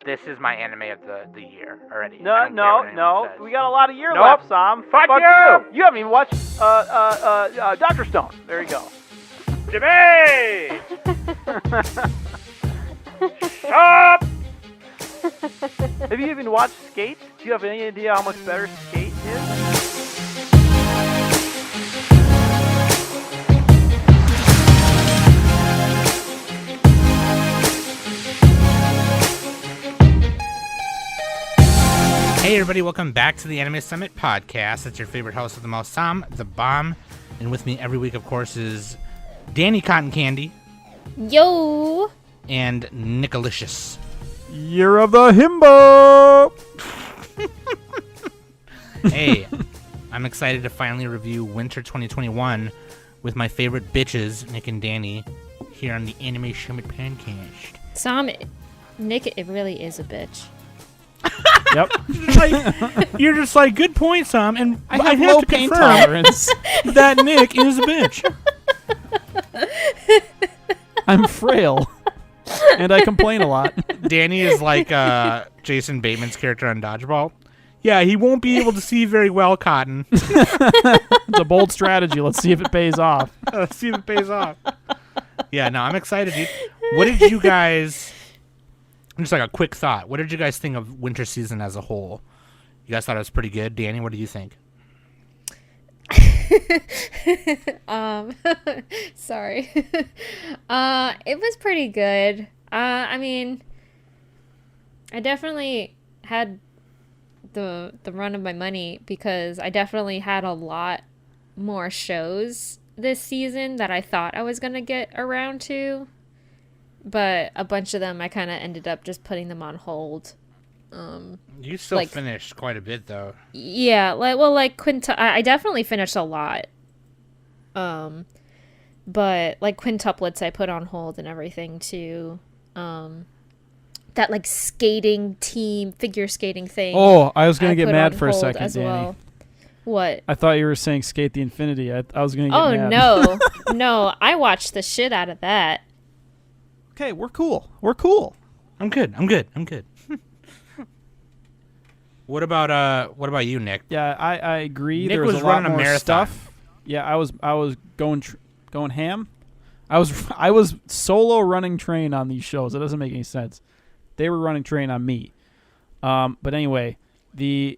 this is my anime of the year already. No. Says. We got a lot of year Nope. left, Sam. Fuck you! You haven't even watched Dr. Stone. There you go. Jimmy! Stop! Have you even watched Sk8? Do you have any idea how much better Sk8 is? Hey everybody, welcome back to the Anime Summit podcast. It's your favorite host of the most, Sam, the Bomb. And with me every week, of course, is Danny Cotton Candy. Yo! And Nicolicious. Year of the Himbo! Hey, I'm excited to finally review Winter 2021 with my favorite bitches, Nick and Danny, here on the Anime Summit podcast. Sam, Nick, it really is a bitch. Yep. You're just like, good point, Sam, and I have low pain tolerance. that Nick is a bitch. I'm frail, and I complain a lot. Danny is like Jason Bateman's character on Dodgeball. Yeah, he won't be able to see very well, Cotton. It's a bold strategy. Let's see if it pays off. Let's see if it pays off. Yeah, no, I'm excited, dude. What did you guys... Just like a quick thought. What did you guys think of winter season as a whole? You guys thought it was pretty good? Danny, what do you think? Sorry. It was pretty good. I mean, I definitely had the run of my money because I definitely had a lot more shows this season that I thought I was going to get around to. But a bunch of them, I kind of ended up just putting them on hold. You still finished quite a bit, though. Yeah, like I definitely finished a lot. But like quintuplets, I put on hold and everything too. That like skating team, figure skating thing. Oh, I was gonna get mad for a second, Danny. Well. What? I thought you were saying Sk8 the Infinity. I was gonna get mad. Oh no, no! I watched the shit out of that. Okay, we're cool. We're cool. I'm good. What about you, Nick? Yeah, I agree. Nick there was was a lot running a more marathon. stuff. Yeah, I was going ham. I was solo running train on these shows. It doesn't make any sense. They were running train on me. But anyway, this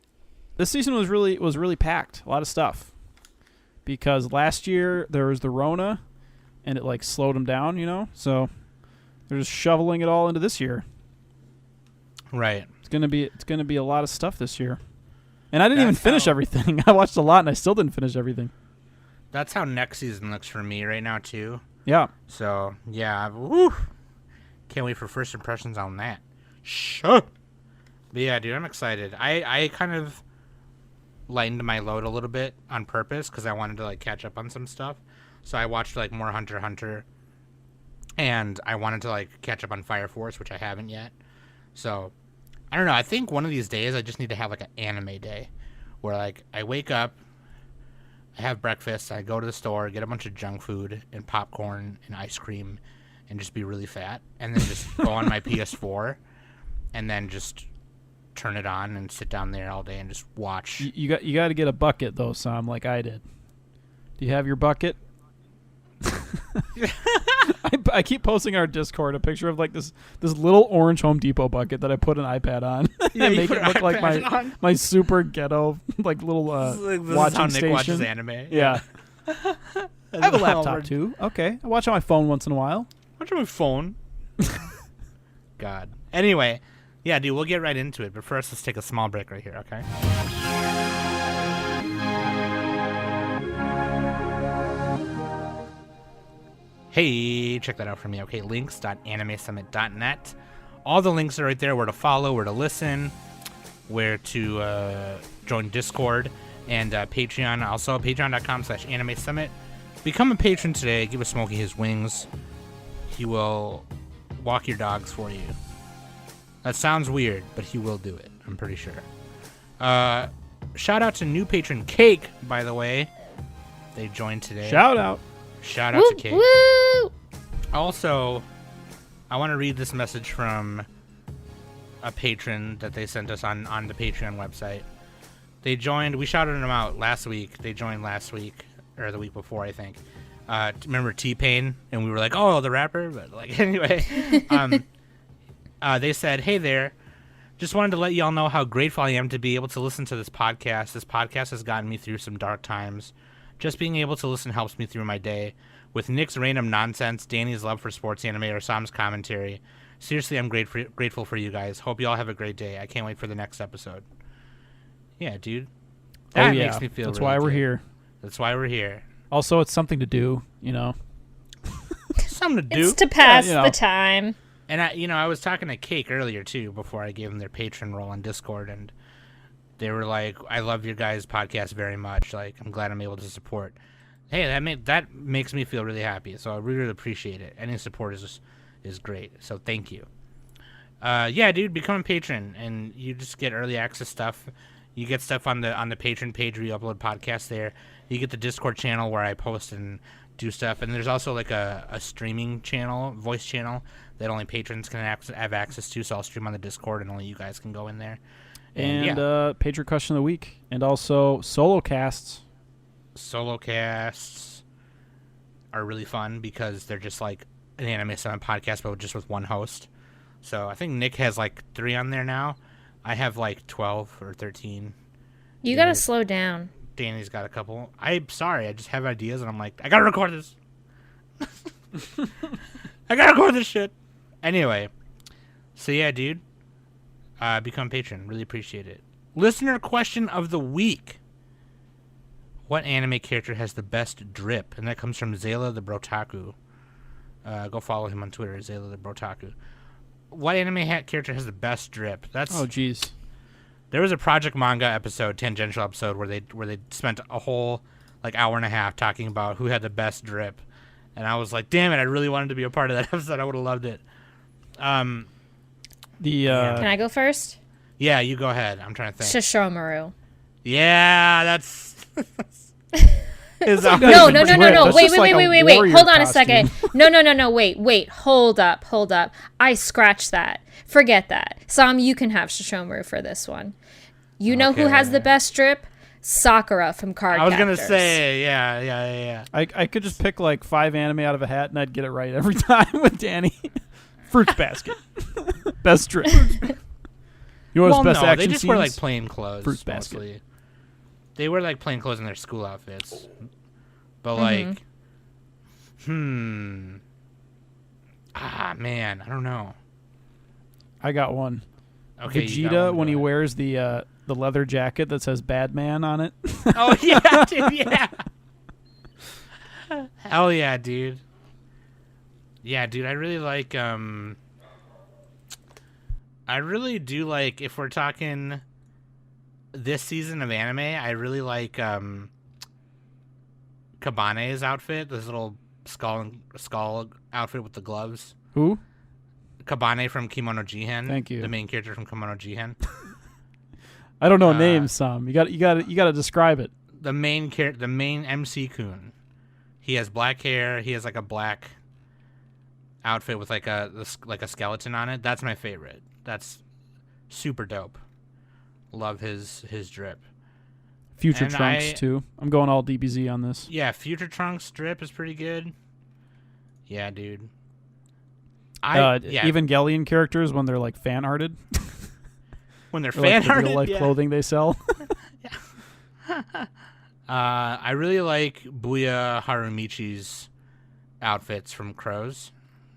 season was really packed. A lot of stuff. Because last year there was the Rona, and it like slowed them down, So they're just shoveling it all into this year. Right. It's gonna be a lot of stuff this year. And I didn't even finish everything. I watched a lot and I still didn't finish everything. That's how next season looks for me right now too. Yeah. So yeah, can't wait for first impressions on that. Sure. But yeah, dude, I'm excited. I kind of lightened my load a little bit on purpose because I wanted to like catch up on some stuff. So I watched like more Hunter x Hunter. And I wanted to like catch up on Fire Force, which I haven't yet. So, I don't know. I think one of these days I just need to have like an anime day, where like I wake up, I have breakfast, I go to the store, get a bunch of junk food and popcorn and ice cream, and just be really fat, and then just go on my PS4, and then just turn it on and sit down there all day and just watch. You got to get a bucket though, Sam, like I did. Do you have your bucket? I keep posting our Discord a picture of like this little orange Home Depot bucket that I put an iPad on. Yeah, make it look like my super ghetto like little this watching is how Nick station. watches anime. Yeah. I have a laptop too. Okay, I watch on my phone once in a while. Watch on my phone. God. Anyway, yeah, dude, we'll get right into it. But first, let's take a small break right here, okay? Hey, check that out for me, okay? links.animesummit.net. All the links are right there, where to follow, where to listen, where to join Discord, and Patreon. Also, patreon.com/animesummit. Become a patron today. Give a Smokey his wings. He will walk your dogs for you. That sounds weird, but he will do it. I'm pretty sure. Shout out to new patron Cake, by the way. They joined today. Shout out. Shout out to Cake. Woo! Also, I want to read this message from a patron that they sent us on the Patreon website. They joined. We shouted them out last week. They joined last week or the week before, I think. Remember T-Pain? And we were like, oh, the rapper. But like anyway, they said, hey there. Just wanted to let y'all know how grateful I am to be able to listen to this podcast. This podcast has gotten me through some dark times. Just being able to listen helps me through my day. With Nick's random nonsense, Danny's love for sports anime, or Sam's commentary. Seriously, I'm grateful for you guys. Hope y'all have a great day. I can't wait for the next episode. Yeah, dude. That makes me feel That's really why we're good. here. That's why we're here. Also, it's something to do, you know. Something to do. It's to pass you know. the time. And I was talking to Cake earlier too before I gave them their patron role on Discord, and they were like, "I love your guys' podcast very much. Like, I'm glad I'm able to support." Hey, that makes me feel really happy. So I really appreciate it. Any support is great. So thank you. Yeah, dude, become a patron, and you just get early access stuff. You get stuff on the patron page where you upload podcasts there. You get the Discord channel where I post and do stuff, and there's also like a streaming channel, voice channel that only patrons can have access to. So I'll stream on the Discord, and only you guys can go in there. And patron question of the week, and also solo casts. Solo casts are really fun because they're just like an Anime Summit podcast, but just with one host. So I think Nick has like 3 on there now. I have like 12 or 13. You gotta slow down. Danny's got a couple. I'm sorry, I just have ideas, and I'm like, I gotta record this. I gotta record this shit. Anyway, so yeah, dude, become a patron. Really appreciate it. Listener question of the week. What anime character has the best drip? And that comes from Zayla the Brotaku. Go follow him on Twitter, Zayla the Brotaku. What anime character has the best drip? Oh, jeez. There was a Project Manga episode, tangential episode, where they spent a whole like hour and a half talking about who had the best drip, and I was like, damn it, I really wanted to be a part of that episode. I would have loved it. Can I go first? Yeah, you go ahead. I'm trying to think. Shishomaru. Yeah, that's. Is No. That's Wait. just like a warrior Hold on a costume. second. No. Wait. Hold up. I scratched that. Forget that. Sam, you can have Shishomaru for this one. You know who has the best drip? Sakura from Card I was Captors. gonna say, yeah. I could just pick like 5 anime out of a hat and I'd get it right every time with Danny. Fruits Basket. Best drip. You know what's best action they just scenes? wear like plain clothes. Fruits Basket. Mostly. They wear like plain clothes in their school outfits. But like, man, I don't know. I got one. Okay, you got Vegeta one, when go he ahead. wears the leather jacket that says "Bad Man" on it. Oh yeah, dude, yeah. Hell yeah, dude. Yeah, dude, I really like I really do like, if we're talking this season of anime, I really like Kabane's outfit, this little skull outfit with the gloves. Who? Kabane from Kemono Jihen. Thank you. The main character from Kemono Jihen. I don't know names, Sam. You got to describe it. The main MC Kun. He has black hair. He has like a black outfit with like a skeleton on it. That's my favorite. That's super dope. Love his drip. Future And Trunks too. I'm going all DBZ on this. Yeah, Future Trunks drip is pretty good. Yeah, dude. Evangelion characters when they're like fan arted. When they're Or, like, fan the arted, real life yeah. clothing they sell. I really like Booya Harumichi's outfits from Crows,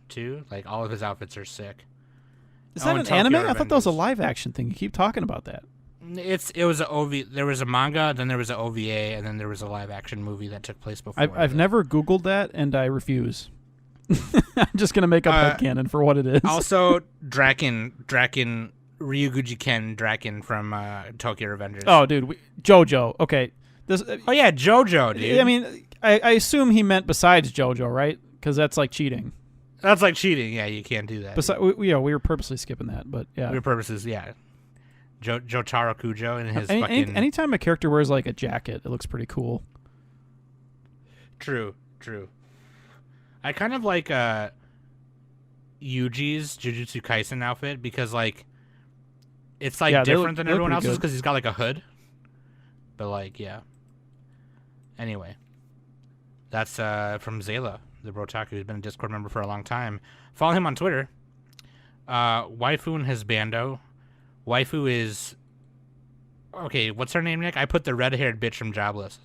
too. Like, all of his outfits are sick. Is Oh, that and an anime? Tokyo I thought that was a Revengers. live action thing. You keep talking about that. It was a there was a manga, then there was an OVA, and then there was a live action movie that took place before. I've never Googled that, and I refuse. I'm just gonna make up headcanon for what it is. Also, Draken, Ryuguji Ken Draken from Tokyo Revengers. Oh, dude, JoJo. Okay, this. Oh yeah, JoJo, dude. I mean, I assume he meant besides JoJo, right? Because that's like cheating. That's like cheating. Yeah, you can't do that. We were purposely skipping that, but yeah. Your purposes, yeah. Jotaro Kujo and his fucking. Anytime a character wears like a jacket, it looks pretty cool. True. I kind of like Yuji's Jujutsu Kaisen outfit because like It's like Yeah, they different look than everyone pretty else's good. because he's got like a hood. But like, yeah. Anyway, that's from Zayla, the Brotaku, who's been a Discord member for a long time. Follow him on Twitter. Waifu and Husbando. Waifu is okay. What's her name, Nick? I put the red-haired bitch from Jobless.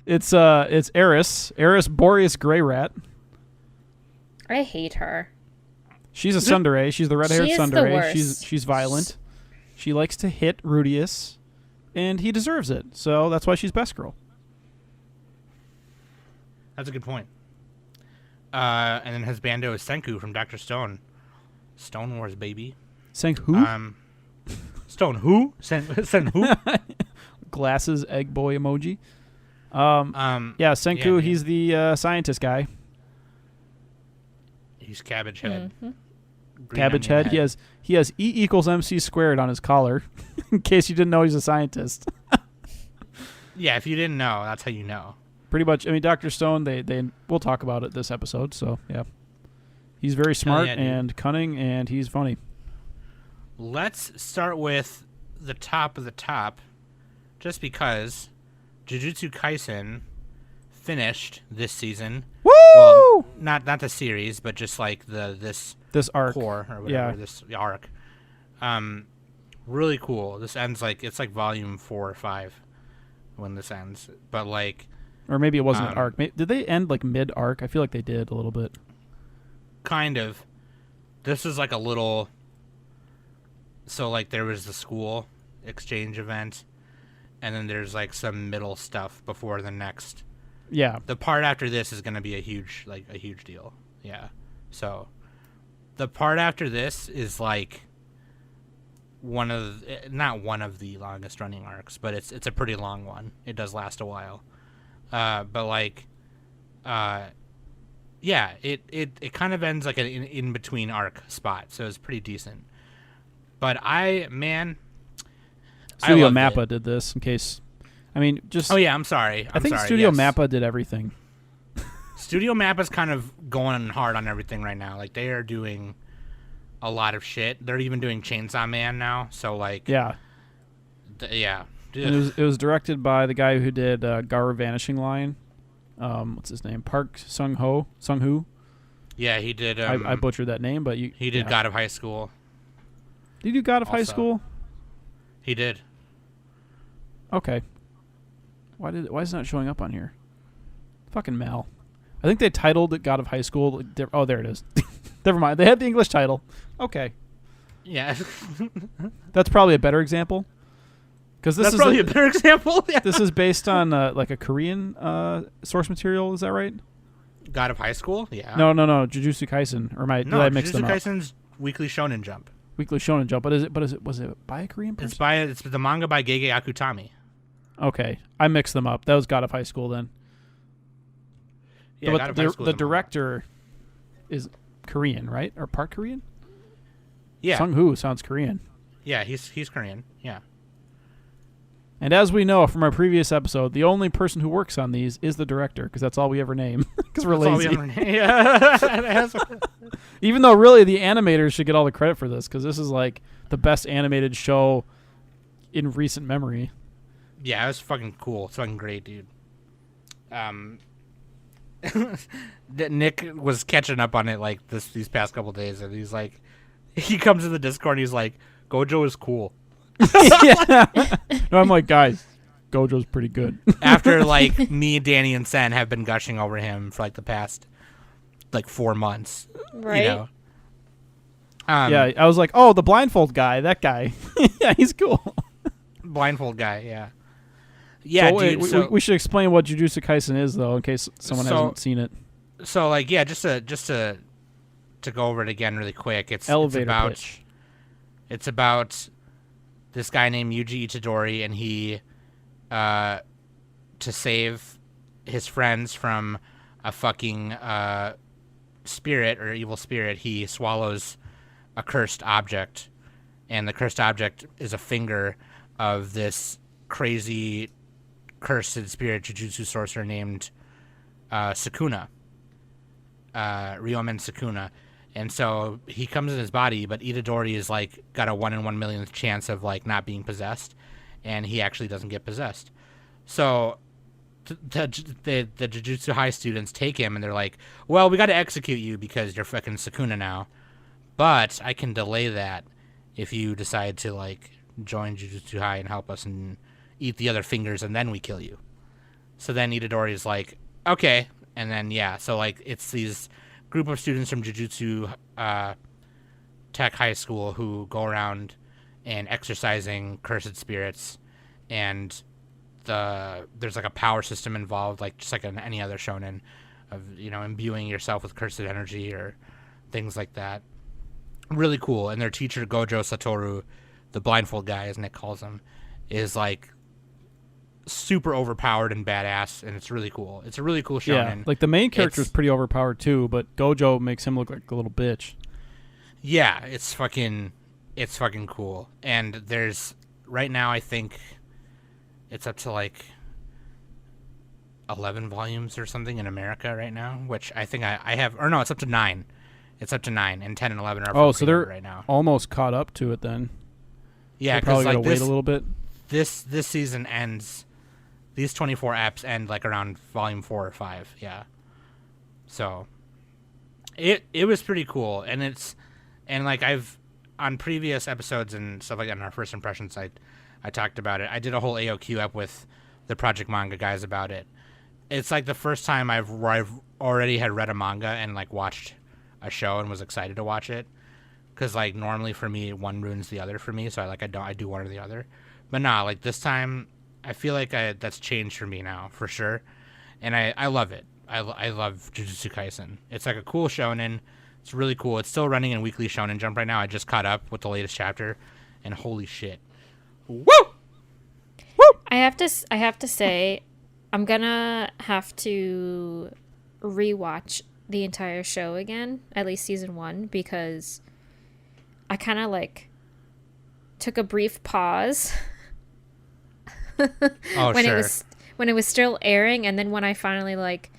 It's Eris Boreas Grey Rat. I hate her. She's a tsundere. She's the red-haired She is the tsundere. worst. She's violent. She likes to hit Rudius, and he deserves it. So that's why she's best girl. That's a good point. And then Husbando is Senku from Dr. Stone. Stone Wars, baby. Saying who? Stone who? Sen who? Glasses egg boy emoji. Yeah, Senku. yeah, He's the scientist guy. He's Cabbage Head. Mm-hmm. Green Cabbage onion head. He has E equals MC squared on his collar, in case you didn't know he's a scientist. Yeah, if you didn't know, that's how you know. Pretty much. I mean, Dr. Stone. We'll talk about it this episode. So yeah, he's very smart yeah, dude. and cunning, and he's funny. Let's start with the top of the top, just because Jujutsu Kaisen finished this season. Woo! Well, not the series, but just like this This arc. core or whatever, Yeah. this arc. Really cool. This ends it's like volume 4 or 5 when this ends. But like Or maybe it wasn't an arc. Did they end like mid arc? I feel like they did a little bit. kind of. This is like a little. So like there was the school exchange event, and then there's like some middle stuff before the next. Yeah. The part after this is going to be a huge deal. Yeah. So the part after this is like not one of the longest running arcs, but it's a pretty long one. It does last a while. But like yeah, it kind of ends like an in between arc spot, so it's pretty decent. But Studio loved Mappa it. did this in case. I mean, just. Oh yeah, I'm sorry. I think sorry, Studio yes. Mappa did everything. Studio Mappa's kind of going hard on everything right now. Like they are doing a lot of shit. They're even doing Chainsaw Man now. So like Yeah. Yeah. And it was directed by the guy who did Garu Vanishing Line. What's his name? Park Sung-hoo. Yeah, he did. I butchered that name, but you. He did yeah. God of High School. Did you do God of High also. School? He did. Okay. Why is it not showing up on here? Fucking Mal. I think they titled it God of High School. Oh, there it is. Never mind. They had the English title. Okay. Yeah. That's probably a better example. Because this That's is probably a better example. Yeah. this is based on like a Korean source material. Is that right? God of High School? Yeah. No. Jujutsu Kaisen. Or did I mix them Jujutsu up? Kaisen's Weekly Shonen Jump. Weekly Shonen Jump. Was it by a Korean person? It's the manga by Gege Akutami. Okay, I mixed them up. That was God of High School then. Yeah, But God of High School the is a manga. director is Korean, right? Or part Korean? Yeah. Sung-hoo sounds Korean. Yeah, he's Korean. Yeah. And as we know from our previous episode, the only person who works on these is the director, because that's all we ever name, because we're That's all we lazy. ever- yeah. Even though really the animators should get all the credit for this, because this is like the best animated show in recent memory. Yeah, it was fucking cool. It's fucking great, dude. Nick was catching up on it like these past couple days, and he's like, he comes to the Discord and he's like, Gojo is cool. Yeah. No, I'm like, guys, Gojo's pretty good. After like me, Danny, and Sen have been gushing over him for like the past like 4 months. Right? You know? Yeah, I was like, oh, the blindfold guy, that guy. Yeah, he's cool. Blindfold guy, yeah. Yeah, So wait, dude. we should explain what Jujutsu Kaisen is, though, in case someone hasn't seen it. So like, yeah, just to go over it again really quick. Elevator pitch. It's about this guy named Yuji Itadori, and he, to save his friends from a fucking spirit or evil spirit, he swallows a cursed object, and the cursed object is a finger of this crazy cursed spirit Jujutsu sorcerer named Sukuna, Ryomen Sukuna, And so he comes in his body, but Itadori is like got a 1 in 1 millionth chance of like not being possessed, and he actually doesn't get possessed. So the Jujutsu High students take him and they're like, well, we got to execute you because you're fucking Sukuna now, but I can delay that if you decide to like join Jujutsu High and help us and eat the other fingers, and then we kill you. So then Itadori is like, okay, and then so like it's these group of students from Jujutsu Tech High School who go around and exercising cursed spirits, and there's like a power system involved, like just like in any other shonen, of imbuing yourself with cursed energy or things like that. Really cool. And their teacher Gojo Satoru, the blindfold guy as Nick calls him, is like super overpowered and badass, and it's really cool. It's a really cool shonen. Yeah, like the main character is pretty overpowered too, but Gojo makes him look like a little bitch. Yeah, it's fucking cool. And there's right now I think it's up to like 11 volumes or something in America right now, which I think I have, or no, it's up to 9. It's up to 9, and 10 and 11 are oh, so they're right now. Almost caught up to it then. Yeah, because like wait a little bit. This season ends. These 24 eps end like around volume 4 or 5. Yeah. So it was pretty cool, and like I've on previous episodes and stuff like that in our first impressions, I talked about it. I did a whole AOQ up with the Project Manga guys about it. It's like the first time I've already had read a manga and like watched a show and was excited to watch it, because like normally for me one ruins the other for me, so I do one or the other. But nah, like this time I feel like that's changed for me now for sure, and I love it. I love Jujutsu Kaisen. It's like a cool shonen. It's really cool. It's still running in Weekly Shonen Jump right now. I just caught up with the latest chapter, and holy shit, woo! Woo! I have to say, I'm gonna have to rewatch the entire show again, at least season 1, because I kind of like took a brief pause when it was still airing, and then when I finally like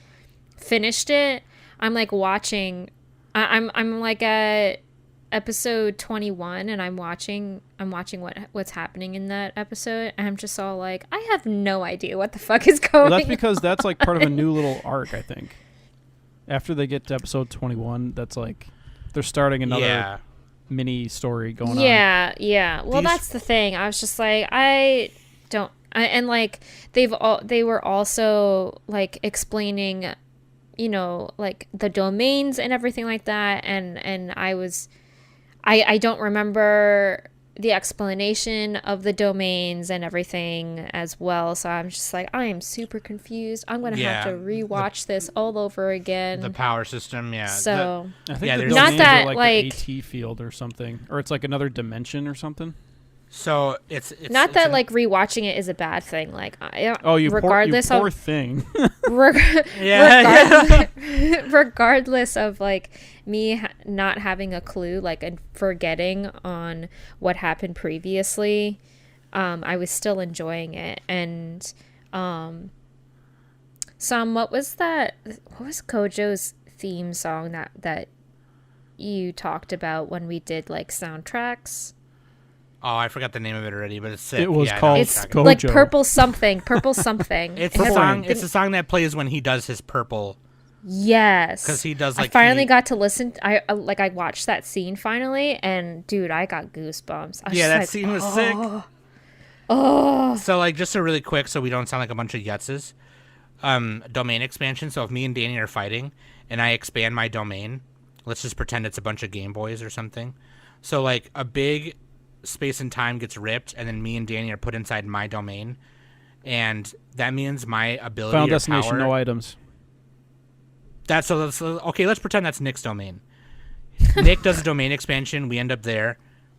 finished it, I'm like watching. I'm like at episode 21, and I'm watching what's happening in that episode, and I'm just all like, I have no idea what the fuck is going on. Well, that's because that's like part of a new little arc, I think. After they get to episode 21, that's like they're starting another mini story going on. Yeah. Well, that's the thing. I was just like, and like they were also like explaining, like the domains and everything like that, and I don't remember the explanation of the domains and everything as well, so I'm just like, I am super confused. I'm gonna have to rewatch this all over again. The power system, So I think the there's not domains that are like the AT field or something, or it's like another dimension or something. So it's not that like rewatching it is a bad thing. Like, regardless poor thing. Regardless of like me not having a clue, like, and forgetting on what happened previously, I was still enjoying it. And what was Kojo's theme song that you talked about when we did like soundtracks? Oh, I forgot the name of it already, but it's sick. It was called it's Gojo. like purple something. It's a song that plays when he does his purple. Yes, because he does like. I finally got to listen. I watched that scene finally, and dude, I got goosebumps. That scene was sick. Oh. So like, just a really quick, so we don't sound like a bunch of yutzes. Domain expansion. So if me and Danny are fighting, and I expand my domain, let's just pretend it's a bunch of Game Boys or something. So like a big space and time gets ripped, and then me and Danny are put inside my domain, and that means my ability. Final or destination, power, no items. Okay. Let's pretend that's Nick's domain. Nick does a domain expansion. We end up there.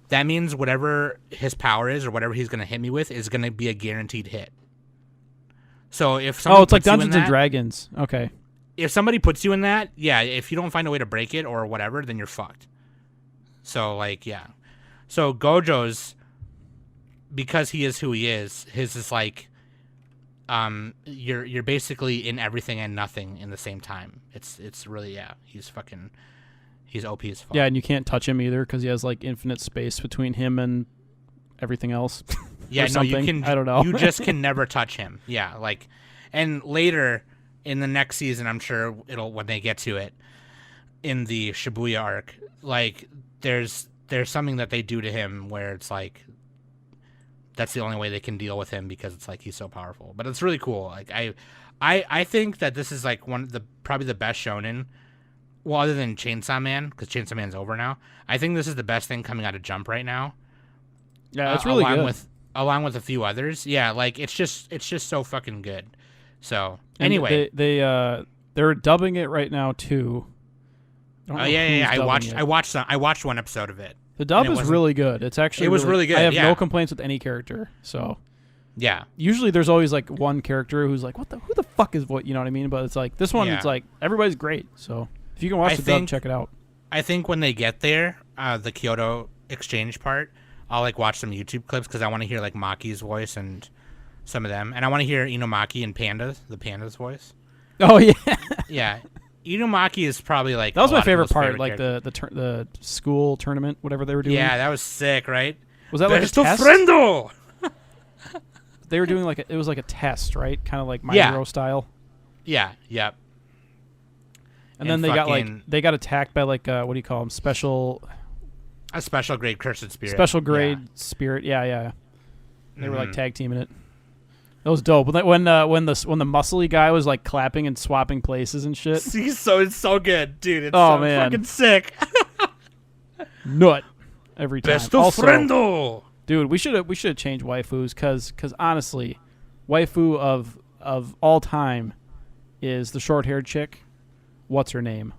That means whatever his power is, or whatever he's going to hit me with, is going to be a guaranteed hit. So if someone it's like Dungeons and Dragons. Okay. If somebody puts you in that, if you don't find a way to break it or whatever, then you're fucked. So like, yeah. So Gojo's, because he is who he is, his is like, you're basically in everything and nothing in the same time. It's really, he's fucking, He's OP as fuck. Yeah, and you can't touch him either because he has like infinite space between him and everything else. Yeah, no, you can. I don't know. You just can never touch him. Yeah, like, and later in the next season, I'm sure it'll when they get to it in the Shibuya arc. Like, there's something that they do to him where it's like that's the only way they can deal with him because it's like he's so powerful. But it's really cool. Like I think that this is like one of the probably the best shonen. Well, other than Chainsaw Man, because Chainsaw Man's over now, I think this is the best thing coming out of Jump right now. Yeah, it's really good. Along with a few others, yeah, like it's just so fucking good. So And anyway, they're dubbing it right now too. oh yeah. I watched one episode of it. The dub and is really good. It's actually It was really good, I have yeah. no complaints with any character. So Yeah, usually there's always like one character who's like, who the fuck is what, you know what I mean? But it's like this one, Yeah. it's like everybody's great. So if you can watch the dub, check it out. I think when they get there, the Kyoto exchange part, I'll like watch some YouTube clips because I want to hear like Maki's voice and some of them, and I want to hear Inomaki and the Panda's voice. Oh yeah, Yeah, Inomaki is probably like that was a my lot of favorite people's part, favorite like character. the school tournament, whatever they were doing. Yeah, that was sick, right? Was that like a Besto test? friendo! They were doing like it was like a test, right? Kind of like My Yeah. Hero style. Yeah, yep. And then they got attacked by like what do you call them? A special grade cursed spirit. Special grade spirit. Yeah. They were like tag teaming it. That was dope. When the muscly guy was like clapping and swapping places and shit. See, so it's so good, dude. It's Oh, so man. fucking sick. Nut every time. Besto Also, friendo. dude, we should have changed waifus because honestly, waifu of all time is the short haired chick. What's her name?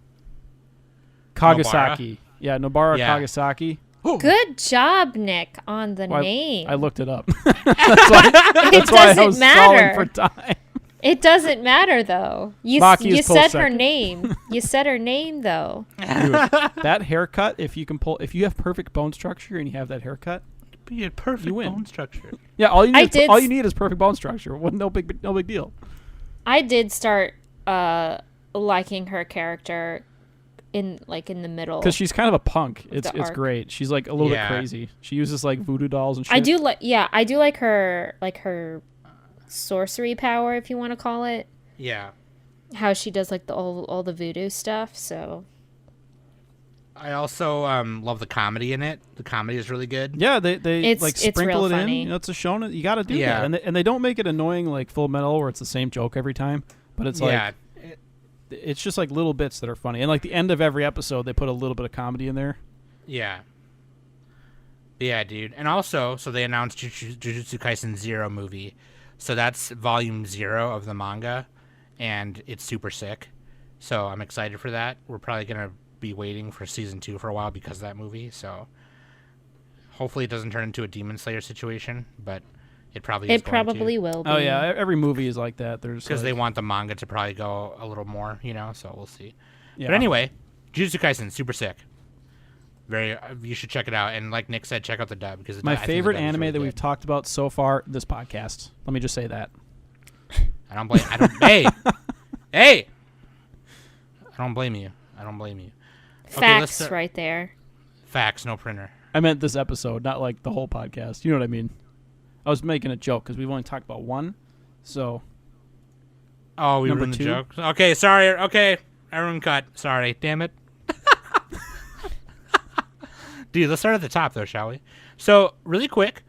Kagasaki. Yeah, Nobara Yeah. Kagasaki. Good job, Nick, on the Well, name. I looked it up. That's it why I doesn't was matter. stalling for time. It doesn't matter though. You Maki is you pulled said her second. name. You said her name though. Dude, that haircut, if you have perfect bone structure and you have that haircut, Be a perfect You win. bone structure. yeah, all you I need is perfect bone structure. No big deal. I did start liking her character in the middle. Because she's kind of a punk. It's arc. great. She's like a little bit Yeah. crazy. She uses like voodoo dolls and shit. I do like her sorcery power, if you want to call it. Yeah. How she does like all the voodoo stuff. So I also love the comedy in it. The comedy is really good. Yeah, they It's sprinkle real it funny. in. You know, it's a shonen. You got to do Yeah. that, and they don't make it annoying like Full Metal where it's the same joke every time. But it's like Yeah. it's just like little bits that are funny, and like the end of every episode, they put a little bit of comedy in there. Yeah. Yeah, dude. And also, so they announced Jujutsu Kaisen 0 movie. So that's volume 0 of the manga, and it's super sick. So I'm excited for that. We're probably going to be waiting for season 2 for a while because of that movie. So hopefully it doesn't turn into a Demon Slayer situation, but it probably is it probably will be. Oh yeah, every movie is like that. There's because like, they want the manga to probably go a little more, so we'll see. yeah. But anyway, Jujutsu Kaisen, super sick. Very, you should check it out. And like Nick said, check out the dub because My I think the favorite dub is anime really that we've good. talked about so far this podcast. Let me just say that. I don't blame. Hey, hey. I don't blame you. Facts start- right there. Facts, no printer. I meant this episode, not like the whole podcast. You know what I mean? I was making a joke because we've only talked about one. So Oh, we Number ruined the 2? joke. Okay, sorry. Okay, everyone cut. Sorry, damn it. Dude, let's start at the top though, shall we? So, really quick,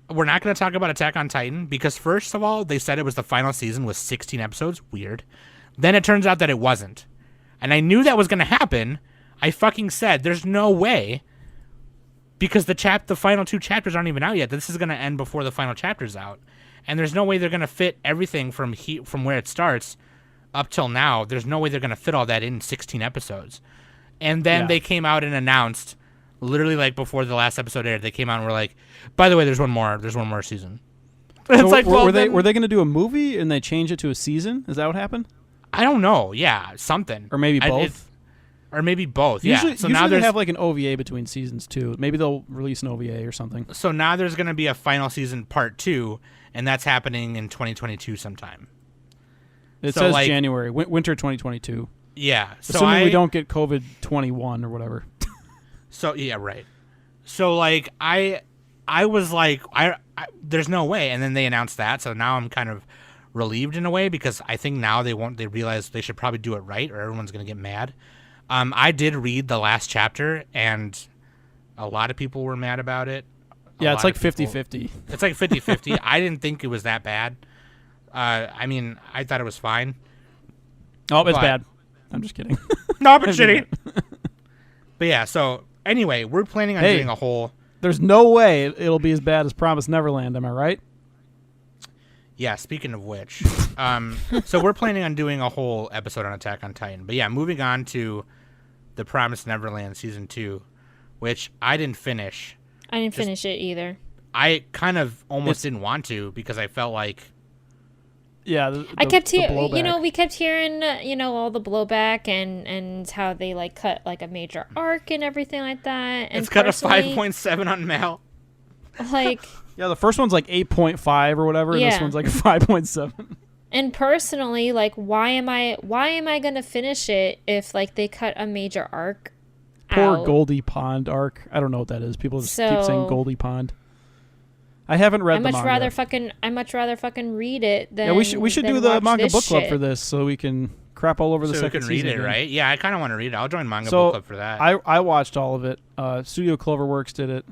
we're not going to talk about Attack on Titan because first of all, they said it was the final season with 16 episodes. Weird. Then it turns out that it wasn't. And I knew that was going to happen. I fucking said there's no way because the final 2 chapters aren't even out yet. This is going to end before the final chapter's out. And there's no way they're going to fit everything from where it starts up till now. There's no way they're going to fit all that in 16 episodes. And then they came out and announced, literally like before the last episode aired, they came out and were like, by the way, there's one more season. It's So like, were they going to do a movie and they changed it to a season? Is that what happened? I don't know. Yeah, something. Or maybe both? Or maybe both, Usually, yeah. So usually now they there's have like an OVA between seasons too. Maybe they'll release an OVA or something. so now there's going to be a final season part 2, and that's happening in 2022 sometime. It So, says like- January, winter 2022. Yeah. So Assuming we don't get COVID-21 or whatever. So yeah, right. So like I was like I there's no way, and then they announced that, so now I'm kind of relieved in a way because I think now they realize they should probably do it right or everyone's gonna get mad. I did read the last chapter and a lot of people were mad about it. Yeah, it's like 50-50. It's like 50-50. I didn't think it was that bad. I mean, I thought it was fine. Oh, it's bad. I'm just kidding. No, but shitty. But yeah, so anyway, we're planning on doing a whole... There's no way it'll be as bad as Promised Neverland, am I right? Yeah, speaking of which. So we're planning on doing a whole episode on Attack on Titan. But yeah, moving on to the Promised Neverland Season 2, which I didn't finish. I didn't finish it either. I kind of almost didn't want to because I felt like... Yeah, I kept hearing, we kept hearing, all the blowback and how they like cut like a major arc and everything like that. And it's got a 5.7 on Mal. Like, yeah, the first one's like 8.5 or whatever. Yeah. And this one's like 5.7. And personally, like, why am I gonna finish it if like they cut a major arc? Poor out? Goldie Pond arc. I don't know what that is. People just keep saying So- Goldie Pond. I haven't read the manga. I much rather fucking read it than. Yeah, we should do the watch manga this book club shit. for this so we can crap all over the So we second can read season it, again. right? Yeah, I kind of want to read it. I'll join Manga Book Club for that. I watched all of it. Studio Cloverworks did it.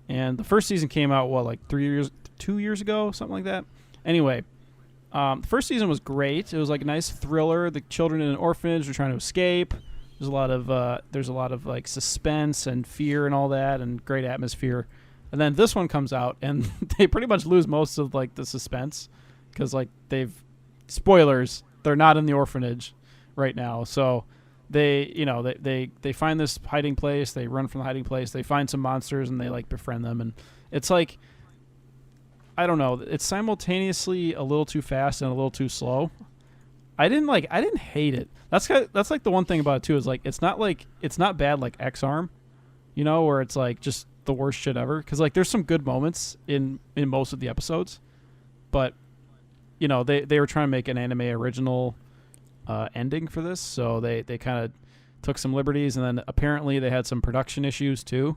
And the first season came out, like 2 years ago, something like that. Anyway, the first season was great. It was like a nice thriller. The children in an orphanage are trying to escape. There's a lot of like suspense and fear and all that, and great atmosphere. And then this one comes out, and they pretty much lose most of like the suspense because like spoilers, they're not in the orphanage right now. So they find this hiding place. They run from the hiding place. They find some monsters, and they like befriend them. And it's like, I don't know. It's simultaneously a little too fast and a little too slow. I didn't hate it. That's like the one thing about it too is like it's not bad like X-Arm, where it's like just the worst shit ever. Because like there's some good moments in most of the episodes, but they were trying to make an anime original ending for this, so they kind of took some liberties, and then apparently they had some production issues too,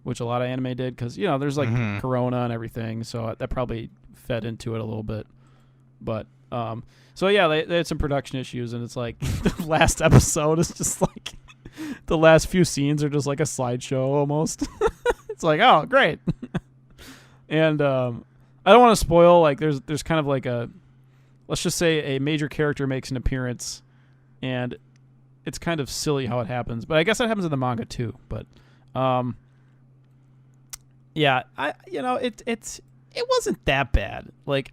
which a lot of anime did because there's like Corona and everything, so that probably fed into it a little bit, but. So yeah, they had some production issues, and it's like the last episode is just like the last few scenes are just like a slideshow almost. It's like, oh, great. And I don't want to spoil. Like, there's kind of like let's just say a major character makes an appearance, and it's kind of silly how it happens. But I guess that happens in the manga too. But yeah, it wasn't that bad. Like.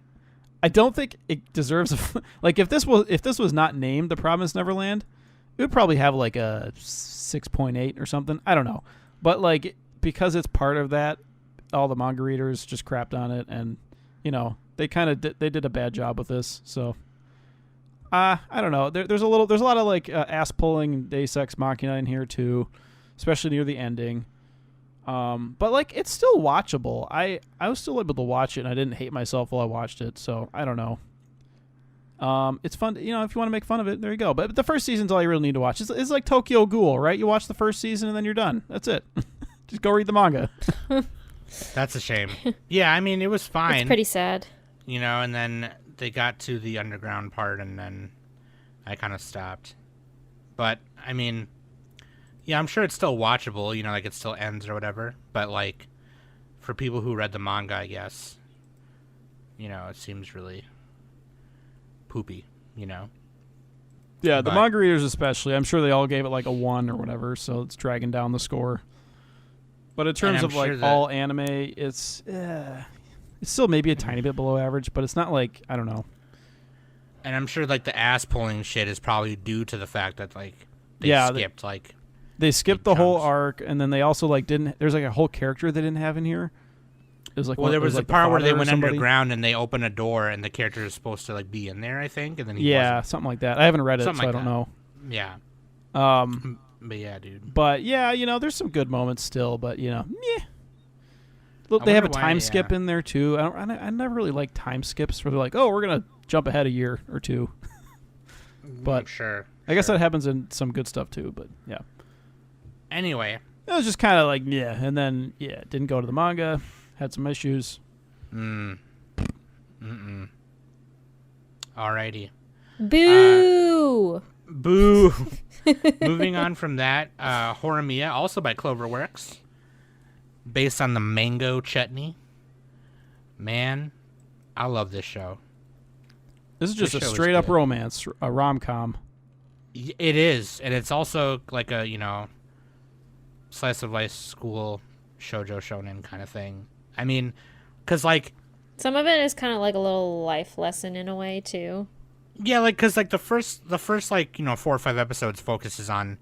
I don't think it deserves like if this was not named The Promised Neverland, it would probably have like a 6.8 or something. I don't know. But like because it's part of that, all the manga readers just crapped on it, and they kind of they did a bad job with this. So I don't know. There's a lot of like ass pulling Deus Ex Machina in here too, especially near the ending. But like it's still watchable. I was still able to watch it, and I didn't hate myself while I watched it. So I don't know. It's fun. If you want to make fun of it, there you go. But the first season's all you really need to watch. It's like Tokyo Ghoul, right? You watch the first season and then you're done. That's it. Just go read the manga. That's a shame. Yeah, I mean it was fine. It's pretty sad. And then they got to the underground part, and then I kind of stopped. But I mean. Yeah, I'm sure it's still watchable, like it still ends or whatever. But, like, for people who read the manga, I guess, it seems really poopy, Yeah, the manga readers especially. I'm sure they all gave it, like, a 1 or whatever, so it's dragging down the score. But in terms of, like, all anime, it's still maybe a tiny bit below average, but it's not like, I don't know. And I'm sure, like, the ass-pulling shit is probably due to the fact that, like, they skipped, like... They skipped the whole arc, and then they also like didn't. There's like a whole character they didn't have in here. It was like there was a like part where they went underground and they opened a door, and the character is supposed to like be in there, I think, and then he wasn't. Something like that. I haven't read it, Something so like I don't know. Yeah. But yeah, dude. But yeah, there's some good moments still, but meh. Look, they have a time skip in there too. I never really like time skips where they're like, oh, we're gonna jump ahead a year or two. But sure. I guess that happens in some good stuff too, but yeah. Anyway. It was just kind of like, yeah, and then, yeah, didn't go to the manga, had some issues. Mm-mm. Alrighty. Boo! Boo! Moving on from that, Horimiya, also by Cloverworks, based on the mango chutney. Man, I love this show. This is just This a show is straight-up good. romance, a rom-com. It is, and it's also like a, you know, slice of life school shoujo shonen kind of thing. I mean, because like Some of it is kind of like a little life lesson in a way too. yeah, like because like the first like, you know, 4 or 5 episodes focuses on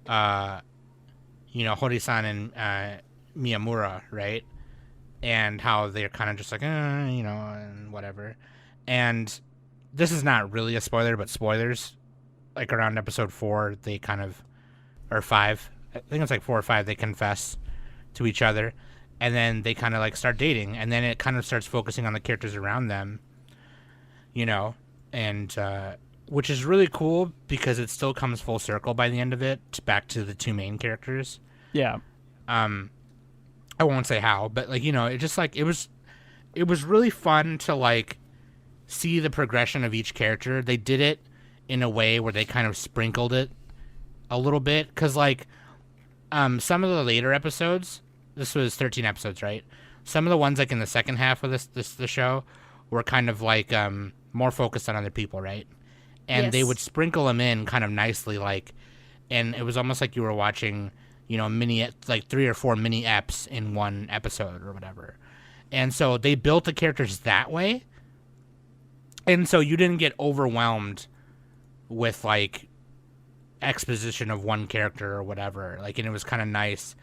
you know, Hori-san and Miyamura, right, and how they're kind of just like you know, and whatever. And this is not really a spoiler, but spoilers, like around episode 4 they kind of, or 5, I think it's like 4 or 5, they confess to each other, and then they kind of like start dating, and then it kind of starts focusing on the characters around them, you know, and which is really cool because it still comes full circle by the end of it, back to the 2 main characters. Yeah. I won't say how, but like, you know, it just like it was really fun to like see the progression of each character. They did it in a way where they kind of sprinkled it a little bit, because like some of the later episodes, this was 13 episodes, right? Some of the ones like in the second half of the show were kind of like more focused on other people, right? And they Yes. would sprinkle them in kind of nicely, like, and it was almost like you were watching, you know, like 3 or 4 mini eps in one episode or whatever. And so they built the characters that way, and so you didn't get overwhelmed with like exposition of one character or whatever. Like, and it was kind of nice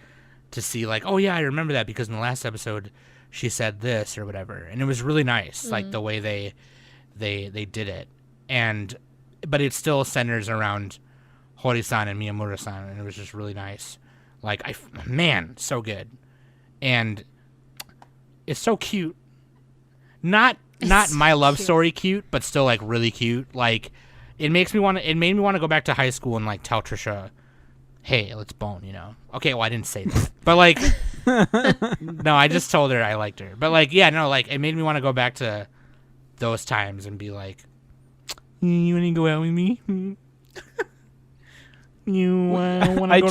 to see like, oh yeah, I remember that because in the last episode she said this or whatever, and it was really nice, like the way they did it. And but it still centers around Hori-san and Miyamura-san, and it was just really nice. Like, man, so good. And it's so cute. Not It's my so love cute. story cute, but still like really cute. Like, it made me want to go back to high school and like tell Trisha, hey, let's bone, you know. Okay, well, I didn't say that. But like no, I just told her I liked her. But like, yeah, no, like it made me want to go back to those times and be like, you want to go out with me? You want to I go